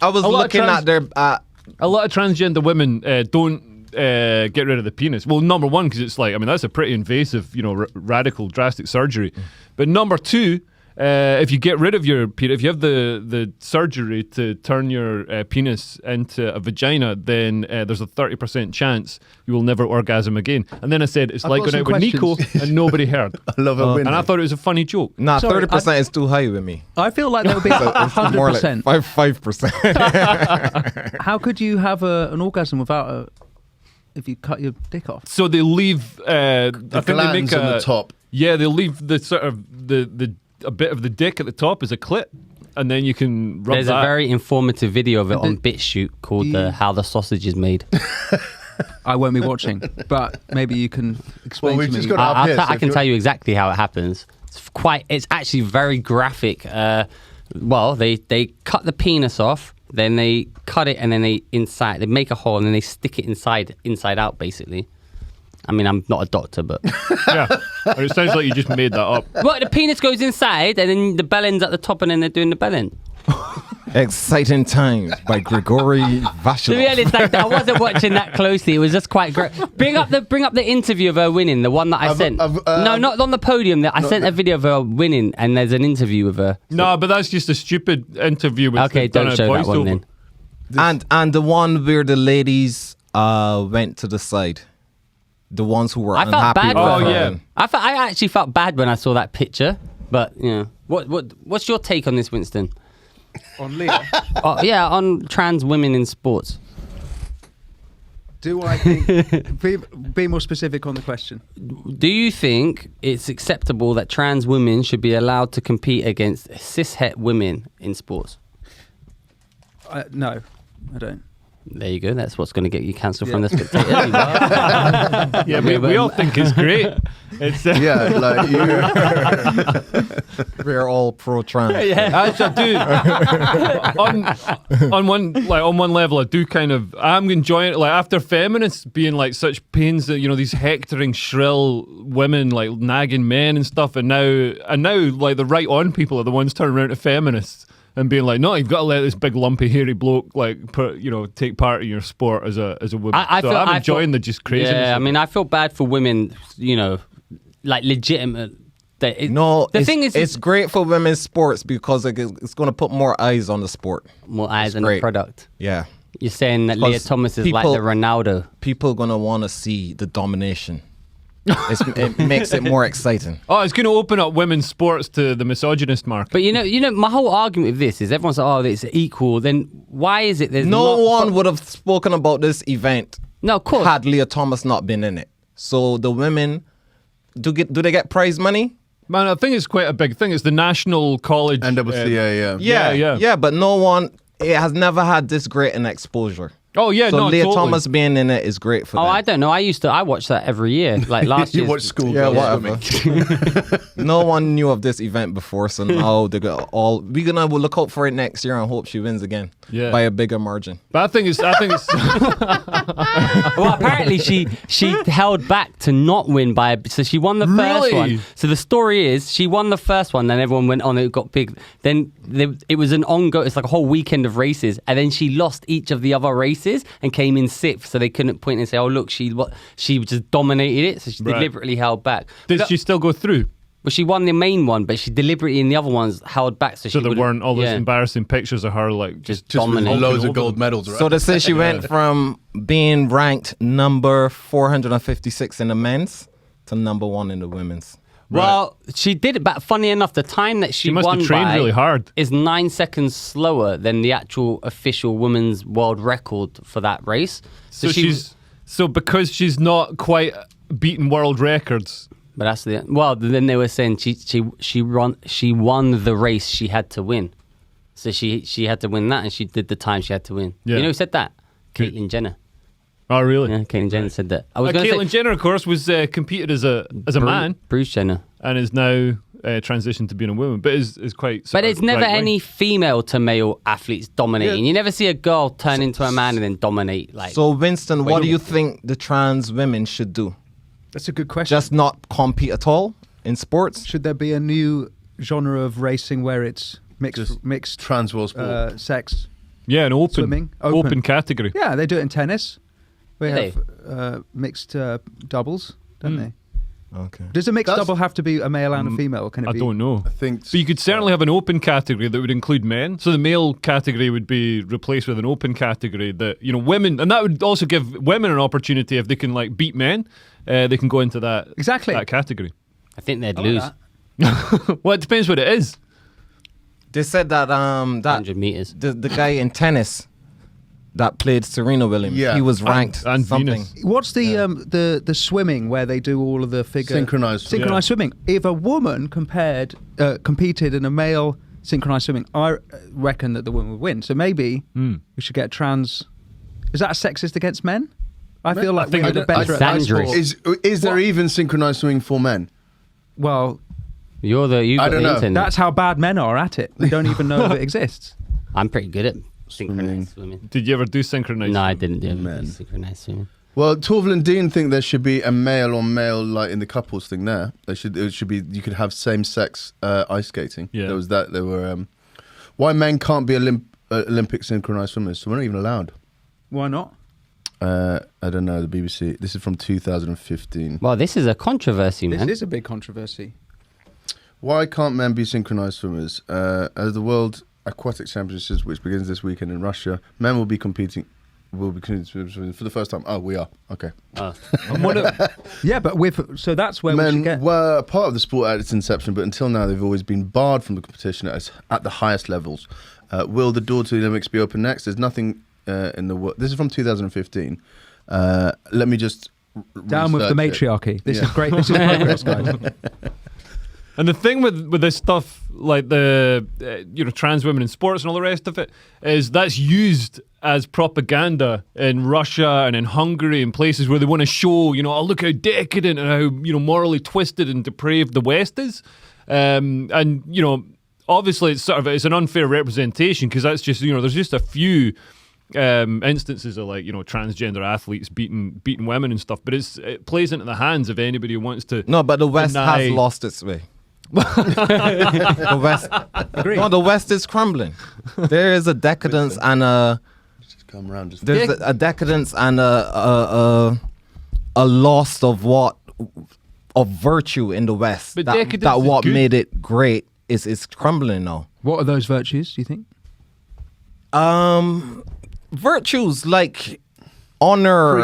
was looking at their. A lot of transgender women don't get rid of the penis. Well, number one, because it's like, I mean, that's a pretty invasive, radical, drastic surgery. But number two, if you get rid of your penis, if you have the surgery to turn your penis into a vagina, then there's a 30% chance you will never orgasm again. And then I said, it's like going out with Nico, and nobody heard. I love it. And I thought it was a funny joke. Nah, 30% is too high with me. I feel like there would be 100%. More like 5%. How could you have an orgasm without if you cut your dick off? So they leave the glands on the top. Yeah, they leave the sort of a bit of the dick at the top as a clit, and then you can rub There's that. a very informative video of it on BitChute called How the Sausage is Made. I won't be watching, but maybe you can explain to me. Just got up here, I can tell you exactly how it happens. It's actually very graphic. Well, they cut the penis off, then they cut it, and then they make a hole, and then they stick it inside out, basically. I mean, I'm not a doctor, but Yeah, it sounds like you just made that up. Well, the penis goes inside, and then the bell end's at the top, and then they're doing the bell end. Exciting Times by Grigory To be Vashilov. honest, I wasn't watching that closely. It was just quite great. Bring up the interview of her winning, the one that I sent. No, not on the podium. I sent a video of her winning, and there's an interview of her. No, but that's just a stupid interview with Okay, don't show that one then. And the one where the ladies went to the side. The ones who were I felt unhappy bad with for her. her. Yeah. I actually felt bad when I saw that picture. But what's your take on this, Winston? On Leah. On trans women in sports. Do I think... be more specific on the question. Do you think it's acceptable that trans women should be allowed to compete against cishet women in sports? No, I don't. There you go. That's what's going to get you cancelled from the Spectator. Yeah, we all think it's great. It's Yeah, like you. We're all pro-trans. Actually, I do. on one level, I do kind of. I'm enjoying it. Like after feminists being like such pains that these hectoring, shrill women like nagging men and stuff, and now like the right on people are the ones turning around to feminists and being like, no, you've got to let this big lumpy hairy bloke take part in your sport as a woman. I'm enjoying the just craziness. Yeah, I mean, I feel bad for women. Like legitimate. It's great for women's sports because it's going to put more eyes on the sport. More eyes on the product. Yeah. You're saying that Leah Thomas is like the Ronaldo. People are going to want to see the domination. It makes it more exciting. Oh, it's going to open up women's sports to the misogynist market. But my whole argument with this is everyone's like, oh, it's equal. Then why is it there's no one would have spoken about this event? No, of course. Had Leah Thomas not been in it. So the women, do they get prize money? Man, I think it's quite a big thing. It's the National College. NWCA, Yeah, but no one, it has never had this great an exposure. Oh, yeah, so no, Leah totally. Thomas being in it is great for them. I don't know. I watch that every year. Like last year. You watch school. Yeah, girls whatever. No one knew of this event before, so now we're gonna look out for it next year and hope she wins again by a bigger margin. But I think it's Well, apparently she held back to not win so she won the first one. So the story is she won the first one, then everyone went on, it got big. Then it was an ongoing, it's like a whole weekend of races, and then she lost each of the other races and came in sixth, so they couldn't point and say, oh look, she just dominated it, so she deliberately held back. Did she still go through? Well, she won the main one, but she deliberately in the other ones held back. So there weren't all those embarrassing pictures of her like just with dominating. loads of gold medals. Right? So they say she went from being ranked number 456 in the men's to number 1 in the women's. Well, she did it, but funny enough, the time that she must won have trained really hard. is 9 seconds slower than the actual official women's world record for that race. So because she's not quite beaten world records. But that's then they were saying she won the race she had to win. So she had to win that, and she did the time she had to win. Yeah. You know who said that? Caitlyn Jenner. Oh, really? Yeah, Caitlyn Jenner said that. Caitlyn Jenner, of course, was competed as a man. Bruce Jenner. And is now transitioned to being a woman, but is quite. But it's never any female to male athletes dominating. You never see a girl turn into a man and then dominate. So Winston, what do you think the trans women should do? That's a good question. Just not compete at all in sports? Should there be a new genre of racing where it's mixed trans world sport sex? Yeah, an swimming, open category. Yeah, they do it in tennis. We Really? have mixed doubles, don't they? Okay. Does a mixed double have to be a male and a female? Or can it I be? don't know. I think. But you could certainly have an open category that would include men. So the male category would be replaced with an open category that women, and that would also give women an opportunity if they can beat men. They can go into that category. I think they'd lose. Well, it depends what it is. They said that 100 meters. the guy in tennis that played Serena Williams, he was ranked and something. Venus. What's the swimming where they do all of the figure Synchronized swimming? If a woman competed in a male synchronized swimming, I reckon that the woman would win. So maybe we should get trans. Is that sexist against men? I feel like we're better at that sport. Is there even synchronized swimming for men? Well, you got the internet. That's how bad men are at it. We don't even know if it exists. I'm pretty good at synchronized swimming. Did you ever do synchronized? No, I didn't do synchronized swimming. Well, Torval and Dean think there should be a male on male, like in the couples thing. There, it should be. You could have same sex ice skating. Yeah. There was that. There were why men can't be Olympic synchronized swimmers, so we're not even allowed. Why not? I don't know, the BBC. This is from 2015. Well, this is a controversy, man. This is a big controversy. Why can't men be synchronized swimmers? As the World Aquatic Championships, which begins this weekend in Russia, men will be competing for the first time. Oh, we are. Okay. Yeah, but so that's where we should Men get. were part of the sport at its inception, but until now they've always been barred from the competition at the highest levels. Will the door to the Olympics be open next? There's nothing in the world. This is from 2015. Let me just Down with the matriarchy. This is great. This is progress, guys. And the thing with this stuff, like the trans women in sports and all the rest of it, is that's used as propaganda in Russia and in Hungary and places where they want to show, oh, look how decadent and how morally twisted and depraved the West is, and obviously it's an unfair representation because that's just there's just a few instances of transgender athletes beating women and stuff, but it plays into the hands of anybody who wants to. No, but the West has lost its way. The West, no, the West is crumbling. There is a decadence and a. Just come around. There's a decadence and a loss of virtue in the West. But that what made it great is crumbling now. What are those virtues, do you think? Virtues like honor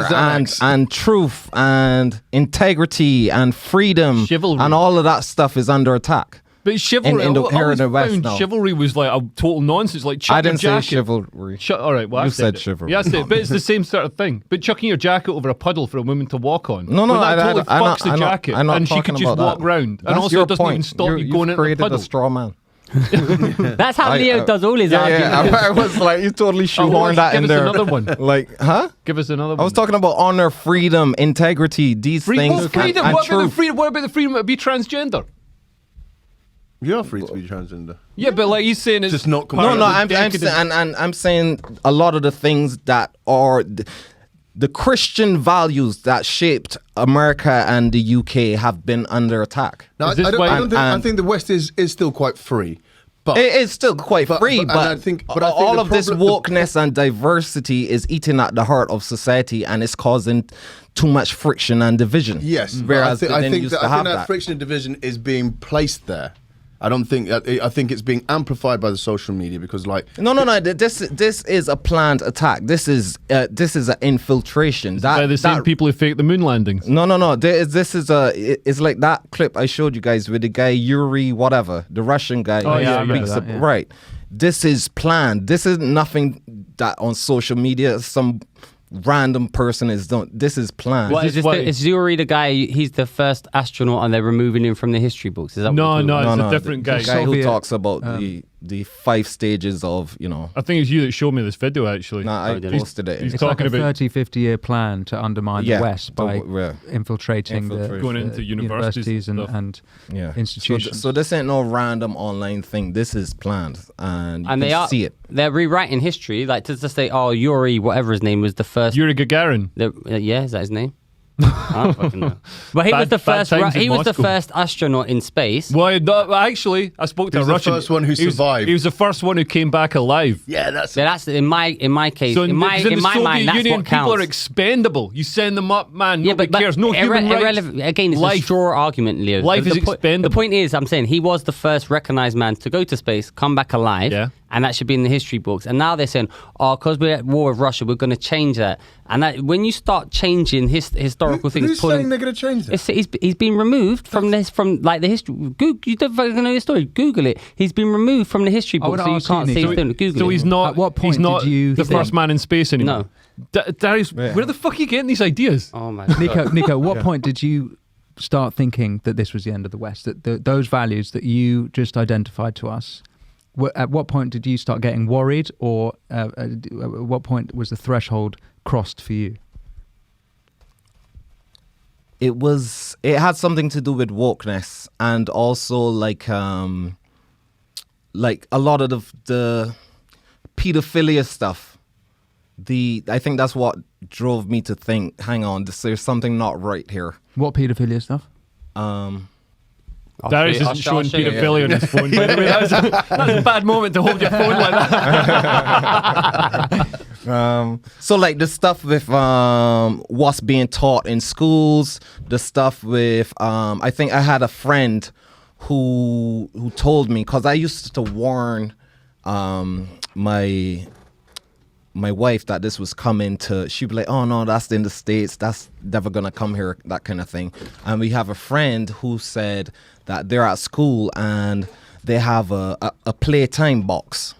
and truth and integrity and freedom, chivalry, and all of that stuff is under attack. But chivalry, in the West found now. Chivalry was like a total nonsense. Like I didn't say jacket. chivalry. All right, well, You I said it. chivalry. Yeah, I said it, but it's the same sort of thing. But chucking your jacket over a puddle for a woman to walk on. No, that I totally fucks the jacket, I'm not and she could talking just about walk that. round. That's And also, your it doesn't point. even stop you going into the created puddle. a straw man. That's how Leo does all his arguments. I was like, you totally shoehorned that in Give us there. another one. Like, huh? Give us another one. I was talking about honor, freedom, integrity, these things. Well, freedom. And What about the truth. freedom? What about the freedom to be transgender? You are free to be transgender. Yeah, but like he's saying, it's Just not part No, of no, the I'm decadent- I'm saying a lot of the things that are the Christian values that shaped America and the UK have been under attack. No, Is this why- I think the West is still quite free. But It is still quite free, and but I think all the of this problem- wokeness and diversity is eating at the heart of society, and it's causing too much friction and division. Yes, whereas but I they didn't think used that, to I think have that friction and division is being placed there. I don't think. I think it's being amplified by the social media because, like, No. This is a planned attack. This is an infiltration. by the same people who fake the moon landings. No. It's like that clip I showed you guys with the guy Yuri, whatever, the Russian guy. Oh, yeah, I remember speaks that, yeah. Right. This is planned. This is nothing that on social media some random person is done. This is planned. What is this? why- Is Yuri the guy? He's the first astronaut, and they're removing him from the history books. Is that No, what no, you're it's No, a different the guy. guy who Soviet, talks about the 5 stages of, I think it's you that showed me this video actually. Nah, I did he? posted it. He's It's like talking a about 30, 50-year plan to undermine Yeah, the West by infiltrating the Going into universities and stuff. and Yeah. institutions. So this ain't no random online thing. This is planned, and you And can they are see it. They're rewriting history, like to say, oh, Yuri, whatever his name was, the first. Yuri Gagarin. Yeah, is that his name? I don't fucking know. But he was the Bad first. times in He was the Moscow. first astronaut in space. Well, no, actually, I spoke to He a was the Russian. first one who he was- survived. He was the first one who came back alive. yeah, that's Yeah, that's in my case. So in my because in the Soviet mind, that's Union, what people counts. are expendable. You send them up, man. Yeah, Nobody but cares. No human rights. irrelevant. Again, it's a Life. straw argument, Leo. Life is The expendable. point is, I'm saying he was the first recognized man to go to space, come back alive, Yeah. and that should be in the history books. And now they're saying, oh, because we're at war with Russia, we're going to change that. And that, when you start changing historical things, Who's saying they're going to change that? he's been removed from the history. Google, you don't fucking know the story. Google it. He's been removed from the history I book, would so you ask you, can't see Nico. his thing. Google So it. he's not. At what point he's not did you the think- first man in space anymore? Darius, where the fuck are you getting these ideas? Oh my god. Nico, what point did you start thinking that this was the end of the West? That those values that you just identified to us, at what point did you start getting worried, or at what point was the threshold crossed for you? It had something to do with wokeness, and also like a lot of the pedophilia stuff. I think that's what drove me to think, hang on, there's something not right here. What paedophilia stuff? I Darius isn't showing paedophilia on his phone, by the way. That was a bad moment to hold your phone like that. So like the stuff with what's being taught in schools, the stuff with I think I had a friend who told me, because I used to warn my wife that this was coming to, she'd be like, oh no, that's in the States, that's never gonna come here, that kind of thing. And we have a friend who said that they're at school and they have a playtime box,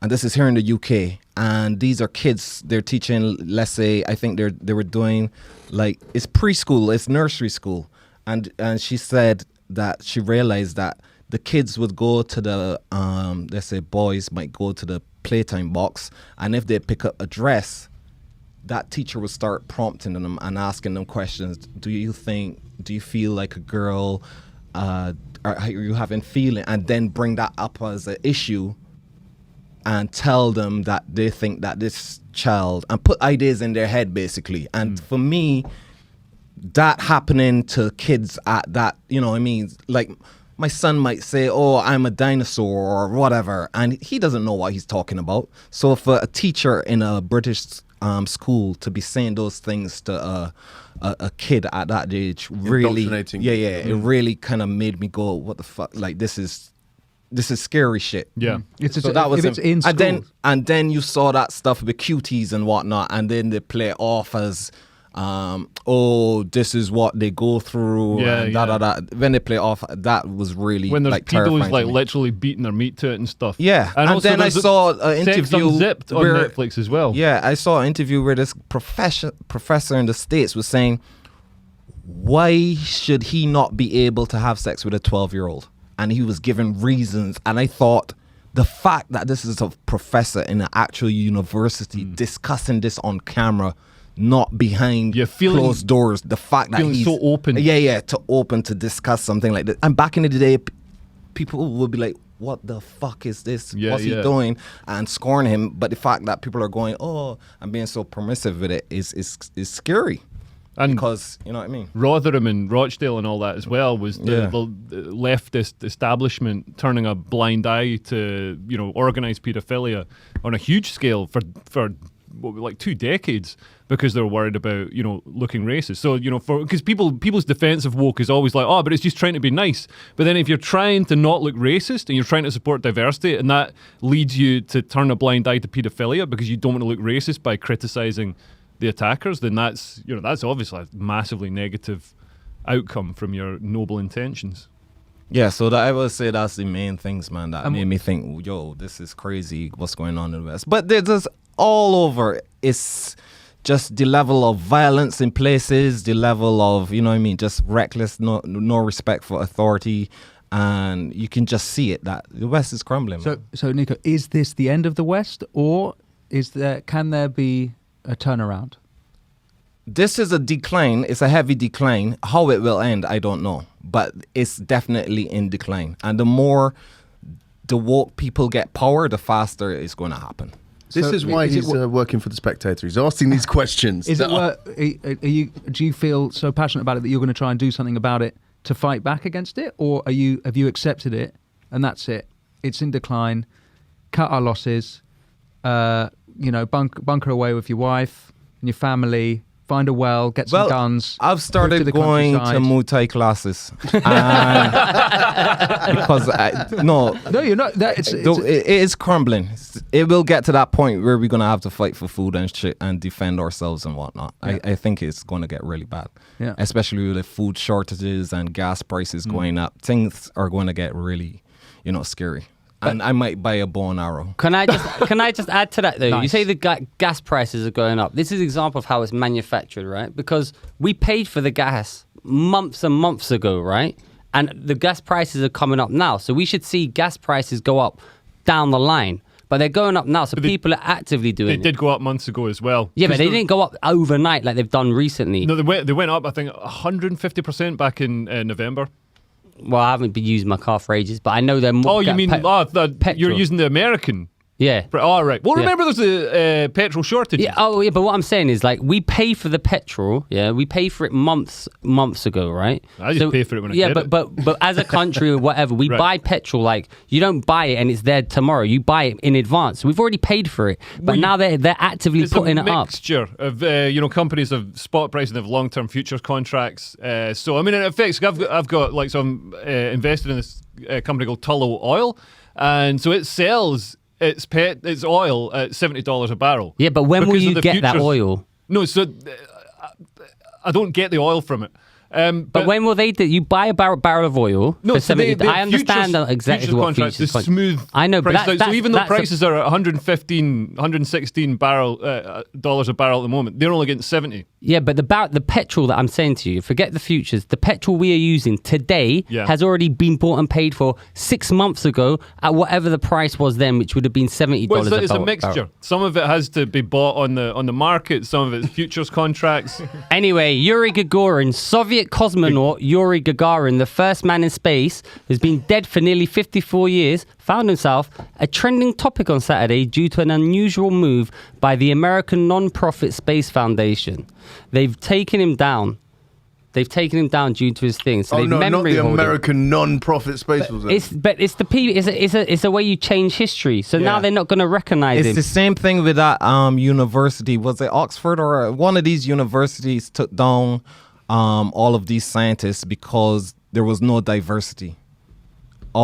and this is here in the UK, and these are kids they're teaching, let's say, I think they were doing, like, it's preschool, it's nursery school, and she said that she realized that the kids would go to the let's say boys might go to the playtime box, and if they pick up a dress, that teacher would start prompting them and asking them questions. Do you feel like a girl? Are you having feeling? And then bring that up as an issue and tell them that they think that this child, and put ideas in their head basically. And for me, that happening to kids at that, you know what I mean, like my son might say, oh, I'm a dinosaur or whatever, and he doesn't know what he's talking about. So for a teacher in a British school to be saying those things to a kid at that age, really, it really kind of made me go, what the fuck, like this is scary shit. Yeah. So that was it's in school. And then you saw that stuff with cuties and whatnot, and then they play it off as oh, this is what they go through. When they play off, that was really, when there's like, people who's terrifying like literally beating their meat to it and stuff. Yeah, and also then I saw an Sex interview Unzipped on where, Netflix as well. Yeah, I saw an interview where this professor in the States was saying, why should he not be able to have sex with a 12-year-old? And he was giving reasons, and I thought, the fact that this is a professor in an actual university discussing this on camera, not behind closed doors, the fact that he's so open, to discuss something like this. And back in the day, people would be like, what the fuck is this? What's he doing? And scorn him. But the fact that people are going, oh, I'm being so permissive with it is scary. And because, you know what I mean? Rotherham and Rochdale and all that as well was the leftist establishment turning a blind eye to, you know, organised paedophilia on a huge scale for like 2 decades, because they're worried about, you know, looking racist. So, you know, because people's defense of woke is always like, oh, but it's just trying to be nice. But then if you're trying to not look racist and you're trying to support diversity, and that leads you to turn a blind eye to paedophilia because you don't want to look racist by criticising the attackers, then that's obviously a massively negative outcome from your noble intentions. Yeah, so I would say that's the main things, man, that made me think, yo, this is crazy, what's going on in the West. But there's all over. It's just the level of violence in places, the level of, you know what I mean, just reckless, no respect for authority, and you can just see it, that the West is crumbling. So Nico, is this the end of the West, or can there be a turnaround? This is a decline. It's a heavy decline. How it will end, I don't know. But it's definitely in decline. And the more the woke people get power, the faster it's going to happen. This is why he's working for The Spectator. He's asking these questions. Do you feel so passionate about it that you're going to try and do something about it to fight back against it? Or have you accepted it and that's it? It's in decline. Cut our losses. Bunker away with your wife and your family. Find a well, get some guns. I've started going to Muay Thai classes because you're not. It is crumbling. It will get to that point where we're gonna have to fight for food and shit and defend ourselves and whatnot. Yeah. I think it's going to get really bad. Yeah. Especially with the food shortages and gas prices going up. Things are going to get really, scary. And I might buy a bow and arrow. Can I just add to that though? Nice. You say the gas prices are going up. This is an example of how it's manufactured, right? Because we paid for the gas months and months ago, right? And the gas prices are coming up now. So we should see gas prices go up down the line. But they're going up now, so people are actively doing it. They did go up months ago as well. Yeah, but they didn't go up overnight like they've done recently. No, they went up, I think, 150% back in November. Well, I haven't been using my car for ages, but I know they're more... Oh, you mean you're using the American Yeah. All right. Well, Yeah. remember there's the petrol shortage. Yeah. Oh, yeah. But what I'm saying is, like, we pay for the petrol. Yeah, we pay for it months ago, right? I just pay for it when I yeah, get but as a country or whatever, we Right. buy petrol. Like, you don't buy it and it's there tomorrow. You buy it in advance. We've already paid for it, but now they're actively It's putting a it up. mixture of companies have spot pricing of long-term futures contracts. So I mean, it affects. I've got like some invested in this company called Tullow Oil, and so it sells its oil at $70 a barrel. Yeah, but when will because of you the get that futures- oil? No, so I don't get the oil from it. But when will they do? You buy a barrel of oil No, for so 70. they I understand futures, exactly futures what contracts, futures the smooth. I know, but price. So even though that's prices are at 115, 116 dollars a barrel at the moment, they're only getting 70. Yeah, but the petrol that I'm saying to you, forget the futures. The petrol we are using today has already been bought and paid for 6 months ago at whatever the price was then, which would have been $70 Well, a barrel. it's a mixture. Some of it has to be bought on the market. Some of it's futures contracts. Anyway, Yuri Gagarin, Soviet cosmonaut Yuri Gagarin, the first man in space, who's been dead for nearly 54 years, found himself a trending topic on Saturday due to an unusual move by the American non-profit Space Foundation. They've taken him down. They've taken him down due to his thing. So Oh they've no, not memory the hold him. American non-profit space was it? It's a way you change history. So now they're not going to recognize It's him. the same thing with that university. Was it Oxford or one of these universities took down all of these scientists because there was no diversity.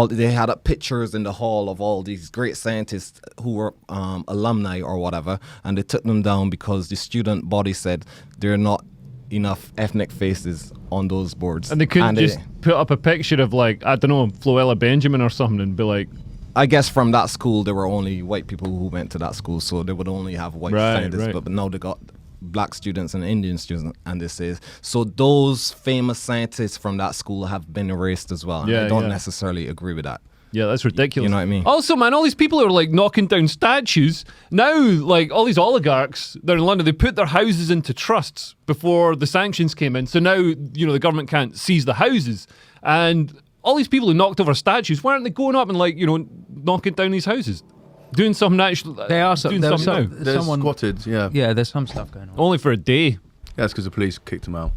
They had up pictures in the hall of all these great scientists who were alumni or whatever, and they took them down because the student body said there are not enough ethnic faces on those boards. And they couldn't just put up a picture of, like, I don't know, Floella Benjamin or something and be like... I guess from that school, there were only white people who went to that school, so they would only have white scientists. Right. But now they got black students and Indian students, and they say so. Those famous scientists from that school have been erased as well. And I don't necessarily agree with that. Yeah, that's ridiculous. You know what I mean? Also, man, all these people who are like knocking down statues now, like all these oligarchs, they're in London. They put their houses into trusts before the sanctions came in. So now, the government can't seize the houses. And all these people who knocked over statues, why aren't they going up and knocking down these houses? Doing something actually. They are doing something now. They're squatted, yeah. Yeah, there's some stuff going on. Only for a day. That's because the police kicked them out.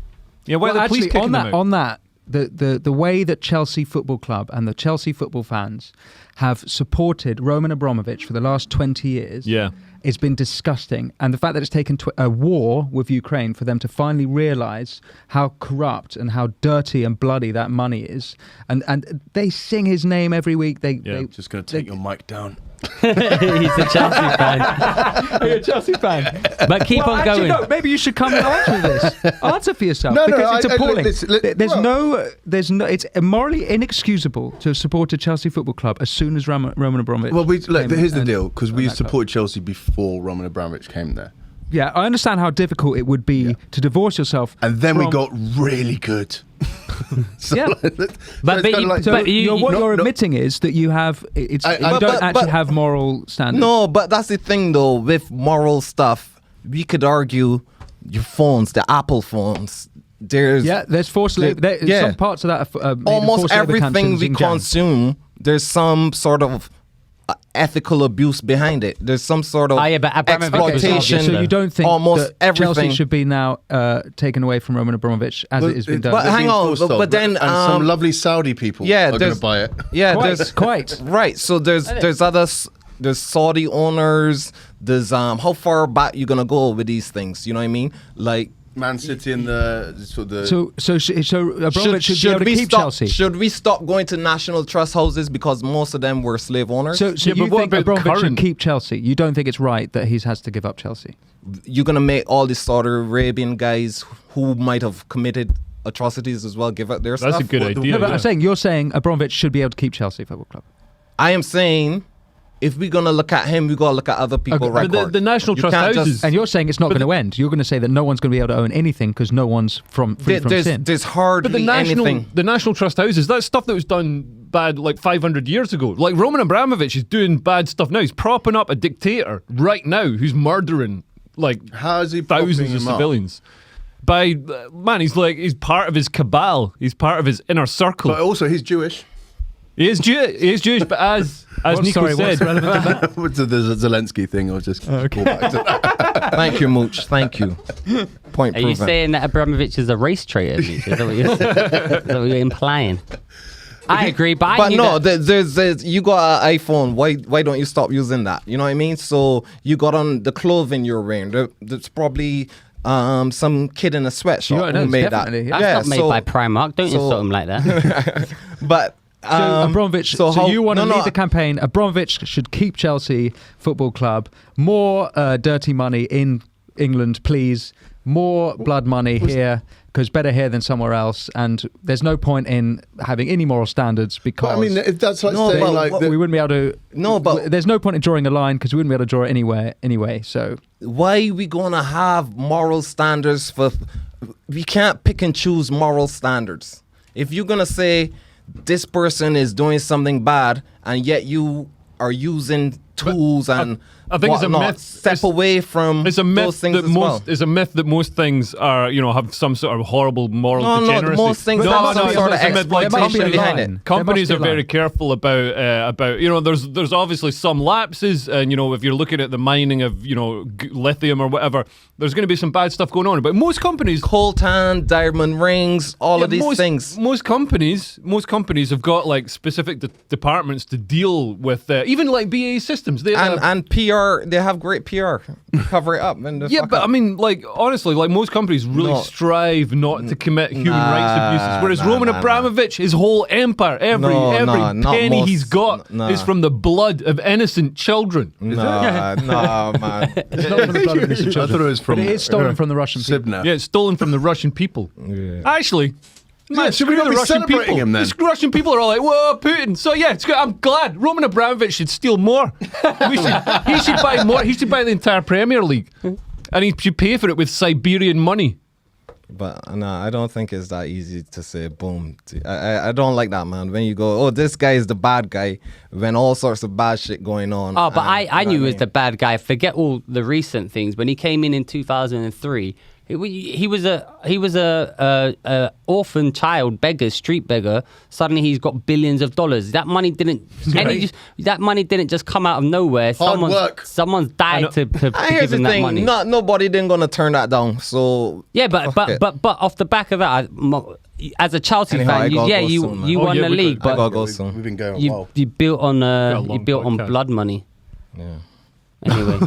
Yeah, why are the police actually, kicking them out? on that, the way that Chelsea Football Club and the Chelsea football fans have supported Roman Abramovich for the last 20 years, it's been disgusting. And the fact that it's taken a war with Ukraine for them to finally realise how corrupt and how dirty and bloody that money is, and they sing his name every week. They Just going to take your mic down. He's a Chelsea fan. Are you a Chelsea fan? But keep on actually, going. No, maybe you should come and answer this. Answer for yourself. No, because it's I- appalling. there's- It's morally inexcusable to support a Chelsea football club as soon as Roman Abramovich. Well, here's the and- deal, because and we that club. supported Chelsea before Roman Abramovich came there. Yeah, I understand how difficult it would be to divorce yourself. And then we from- got really good. Yeah. But What No, you're no. admitting is that you have you don't actually have moral standards. No, but that's the thing though. With moral stuff, we could argue your phones, the Apple phones. There's forced labor. yeah. Some parts of that are made in Almost forced labor everything camps we in Xinjiang. consume, there's some sort of ethical abuse behind it. There's some sort of yeah, but Abramovich was exploitation. obvious, So you don't think almost that Chelsea everything should be now taken away from Roman Abramovich as it has been done? but They're hang being on, forced of, but then, and some lovely Saudi people yeah, are going there's- to buy it. Yeah, Quite. right. So there's there's Saudi owners. There's how far back you gonna go with these things? You know what I mean? Like Man City and the So Abramovich should be able to keep stop? Chelsea. Should we stop going to national trust houses because most of them were slave owners? So Yeah, you but what think about Abramovich should current- keep Chelsea? You don't think it's right that he has to give up Chelsea? You're gonna make all these Saudi Arabian guys who might have committed atrocities as well give up their stuff? That's a good idea. No, but yeah. you're saying Abramovich should be able to keep Chelsea Football Club. I am saying, if we're gonna look at him, we gotta look at other people. Okay. But the National You Trust can't houses. just- And you're saying it's not going to end. You're going to say that no one's going to be able to own anything because no one's free from sin. There's But hardly anything. the National Trust houses, that's stuff that was done bad like 500 years ago. Like Roman Abramovich is doing bad stuff now. He's propping up a dictator right now who's murdering like How is he propping thousands of him up? civilians. He's part of his cabal. He's part of his inner circle. But also, he's Jewish. He is Jewish, but as Nico said, To the Zelensky thing, I'll just call back to that. Thank you, Mooch. Thank you. Point Are proven. you saying that Abramovich is a race traitor? Is that what you're implying? I agree, but I knew no, that. there's you got an iPhone. Why don't you stop using that? You know what I mean? So you got on the clothing you're wearing. There's probably some kid in a sweatshop who made that. That's not made by Primark. Don't insult him like that. But Abramovich, so you want to lead the campaign. Abramovich should keep Chelsea Football Club. More dirty money in England, please. More blood money here, because better here than somewhere else. And there's no point in having any moral standards because... But, I mean, if that's like saying like... we wouldn't be able to... No, but... There's no point in drawing a line because we wouldn't be able to draw it anyway, so... Why are we going to have moral standards for... We can't pick and choose moral standards. If you're going to say this person is doing something bad and yet you are using tools and I think whatnot, it's a myth. Step away from It's a myth those things that as well. It's a myth that most things are, have some sort of horrible moral degeneracy. most things have some sort of exploitation behind it. Companies are very careful about there's obviously some lapses, and if you're looking at the mining of lithium or whatever, there's going to be some bad stuff going on. But most companies, coltan, diamond rings, all of these things. Most companies have got like specific departments to deal with, even like BAE Systems. They have, and PR. They have great PR. Cover it up. And I mean, like honestly, like most companies really strive not to commit human rights abuses. Whereas Roman Abramovich, his whole empire, every penny he's got is from the blood of innocent children. No, man. It's not from the blood of innocent children. I thought it was from... But it is stolen from the Russian people. Yeah, it's stolen from the Russian people. Yeah. Actually... Man, should we not be celebrating him then? The Russian people are all like, "Whoa, Putin!" So yeah, it's good. I'm glad Roman Abramovich should steal more. He should buy more. He should buy the entire Premier League, and he should pay for it with Siberian money. But no, I don't think it's that easy to say boom. I don't like that, man. When you go, oh, this guy is the bad guy, when all sorts of bad shit going on. Oh, but I knew he was the bad guy. Forget all the recent things. When he came in 2003. He was a orphan child beggar, street beggar. Suddenly he's got billions of dollars. That money didn't just come out of nowhere. Someone's died to give him that money. Nobody didn't gonna turn that down. So yeah, but off the back of that, as a Chelsea fan, you won the league, but we've been going a while. you built on blood money. Yeah. Anyway,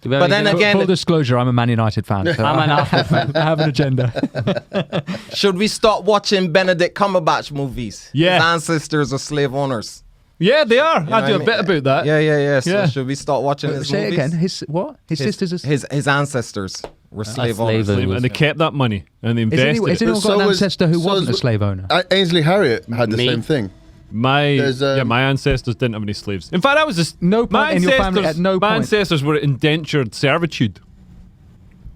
but then again, full disclosure, I'm a Man United fan. So I'm an Arsenal fan. I have an agenda. Should we stop watching Benedict Cumberbatch movies? Yeah. His ancestors are slave owners. Yeah, they are. You know I do what a bit about that. Yeah. So Yeah. should we start watching his Say movies? it again. His what? His sisters are... His ancestors were slave owners. And they kept that money and they invested Has anyone got an ancestor who wasn't a slave owner? Ainsley Harriott had the same thing. My ancestors didn't have any slaves. In fact, I was just no point in your family at no point. My ancestors were indentured servitude,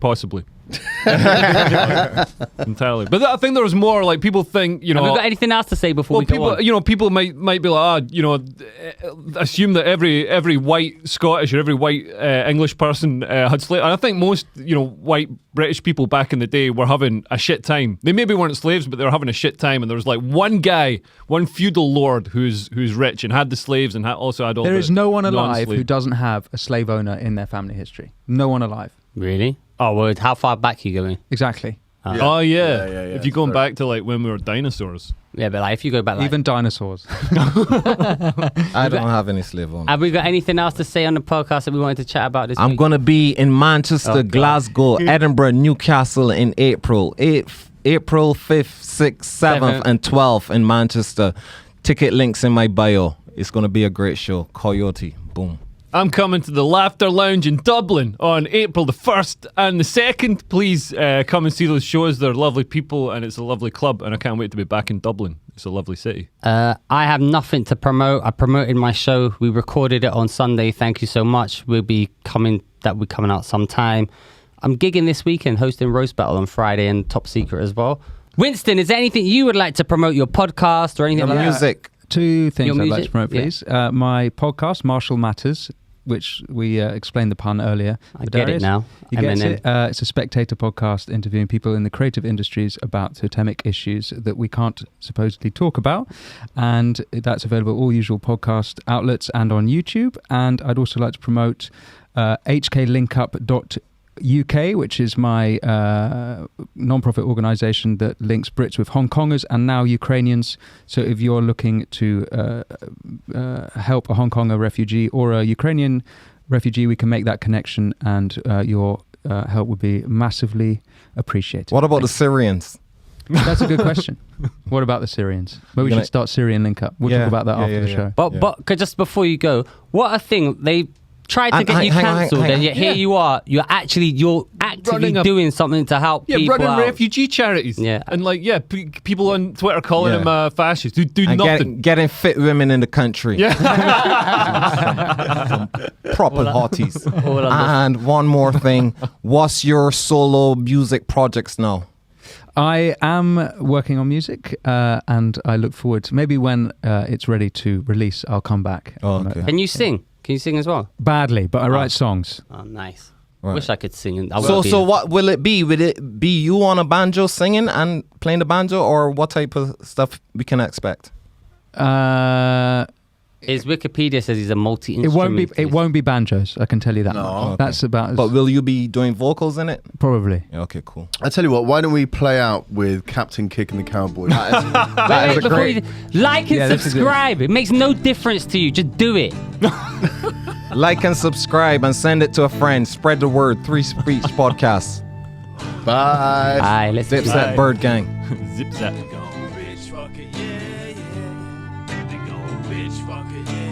possibly. Entirely. But I think there was more like people think, Have we got anything else to say before we go on? People might be like, assume that every white Scottish or every white English person had slaves. And I think most, white British people back in the day were having a shit time. They maybe weren't slaves, but they were having a shit time. And there was like one feudal lord who's rich and had the slaves and also had all the There is no one alive non-slave. who doesn't have a slave owner in their family history. No one alive. Really? Oh, well, how far back are you going? Exactly. Oh, yeah. If you're going back to like when we were dinosaurs. Yeah, but like if you go back, even dinosaurs. I don't have any slave owners. Have we got anything else to say on the podcast that we wanted to chat about this I'm week? gonna be in Manchester, Glasgow, Edinburgh, Newcastle in April 5th, 6th, 7th, and 12th in Manchester. Ticket links in my bio. It's gonna be a great show. Coyote, boom. I'm coming to the Laughter Lounge in Dublin on April the 1st and the 2nd. Please come and see those shows. They're lovely people and it's a lovely club and I can't wait to be back in Dublin. It's a lovely city. I have nothing to promote. I promoted my show. We recorded it on Sunday. Thank you so much. That will be coming out sometime. I'm gigging this weekend, hosting Roast Battle on Friday and Top Secret as well. Winston, is there anything you would like to promote, your podcast or anything like that? Music. Two things Your I'd like music? to promote, please. My podcast, Marshall Matters, which we explained the pun earlier. I get it now. You get M&M. it. It's a Spectator podcast interviewing people in the creative industries about totemic issues that we can't supposedly talk about. And that's available at all usual podcast outlets and on YouTube. And I'd also like to promote hklinkup.UK, which is my non-profit organisation that links Brits with Hong Kongers and now Ukrainians. So if you're looking to help a Hong Konger refugee or a Ukrainian refugee, we can make that connection, and your help would be massively appreciated. What about the Syrians? That's a good question. What about the Syrians? Well, we should start Syrian link up. We'll talk about that after the show. But just before you go, what a thing. They tried to get you cancelled, and yet here you are. You're actively doing something to help people running out. refugee charities. Yeah. And people on Twitter calling him fascist who do nothing. Getting fit women in the country. Yeah. Some proper hotties. And one more thing. What's your solo music projects now? I am working on music, and I look forward to maybe when it's ready to release, I'll come back. Oh, okay. Can you sing? Can you sing as well? Badly, but I write songs. Oh, nice. Right. Wish I could sing. So what will it be? Will it be you on a banjo singing and playing the banjo, or what type of stuff we can expect? His Wikipedia says he's a multi-instrumentalist. It won't be banjos. I can tell you that. No. Okay. That's about. But will you be doing vocals in it? Probably. Yeah, okay, cool. I tell you what, why don't we play out with Captain Kick and the Cowboys? Wait, before you like and subscribe. It makes no difference to you. Just do it. Like and subscribe and send it to a friend. Spread the word. 3 Speech Podcasts. Bye. Bye. Let's Dipset Bird Gang. Zip zap. Bitch, fuck it, yeah, yeah. They gon' bitch, fuck it, yeah.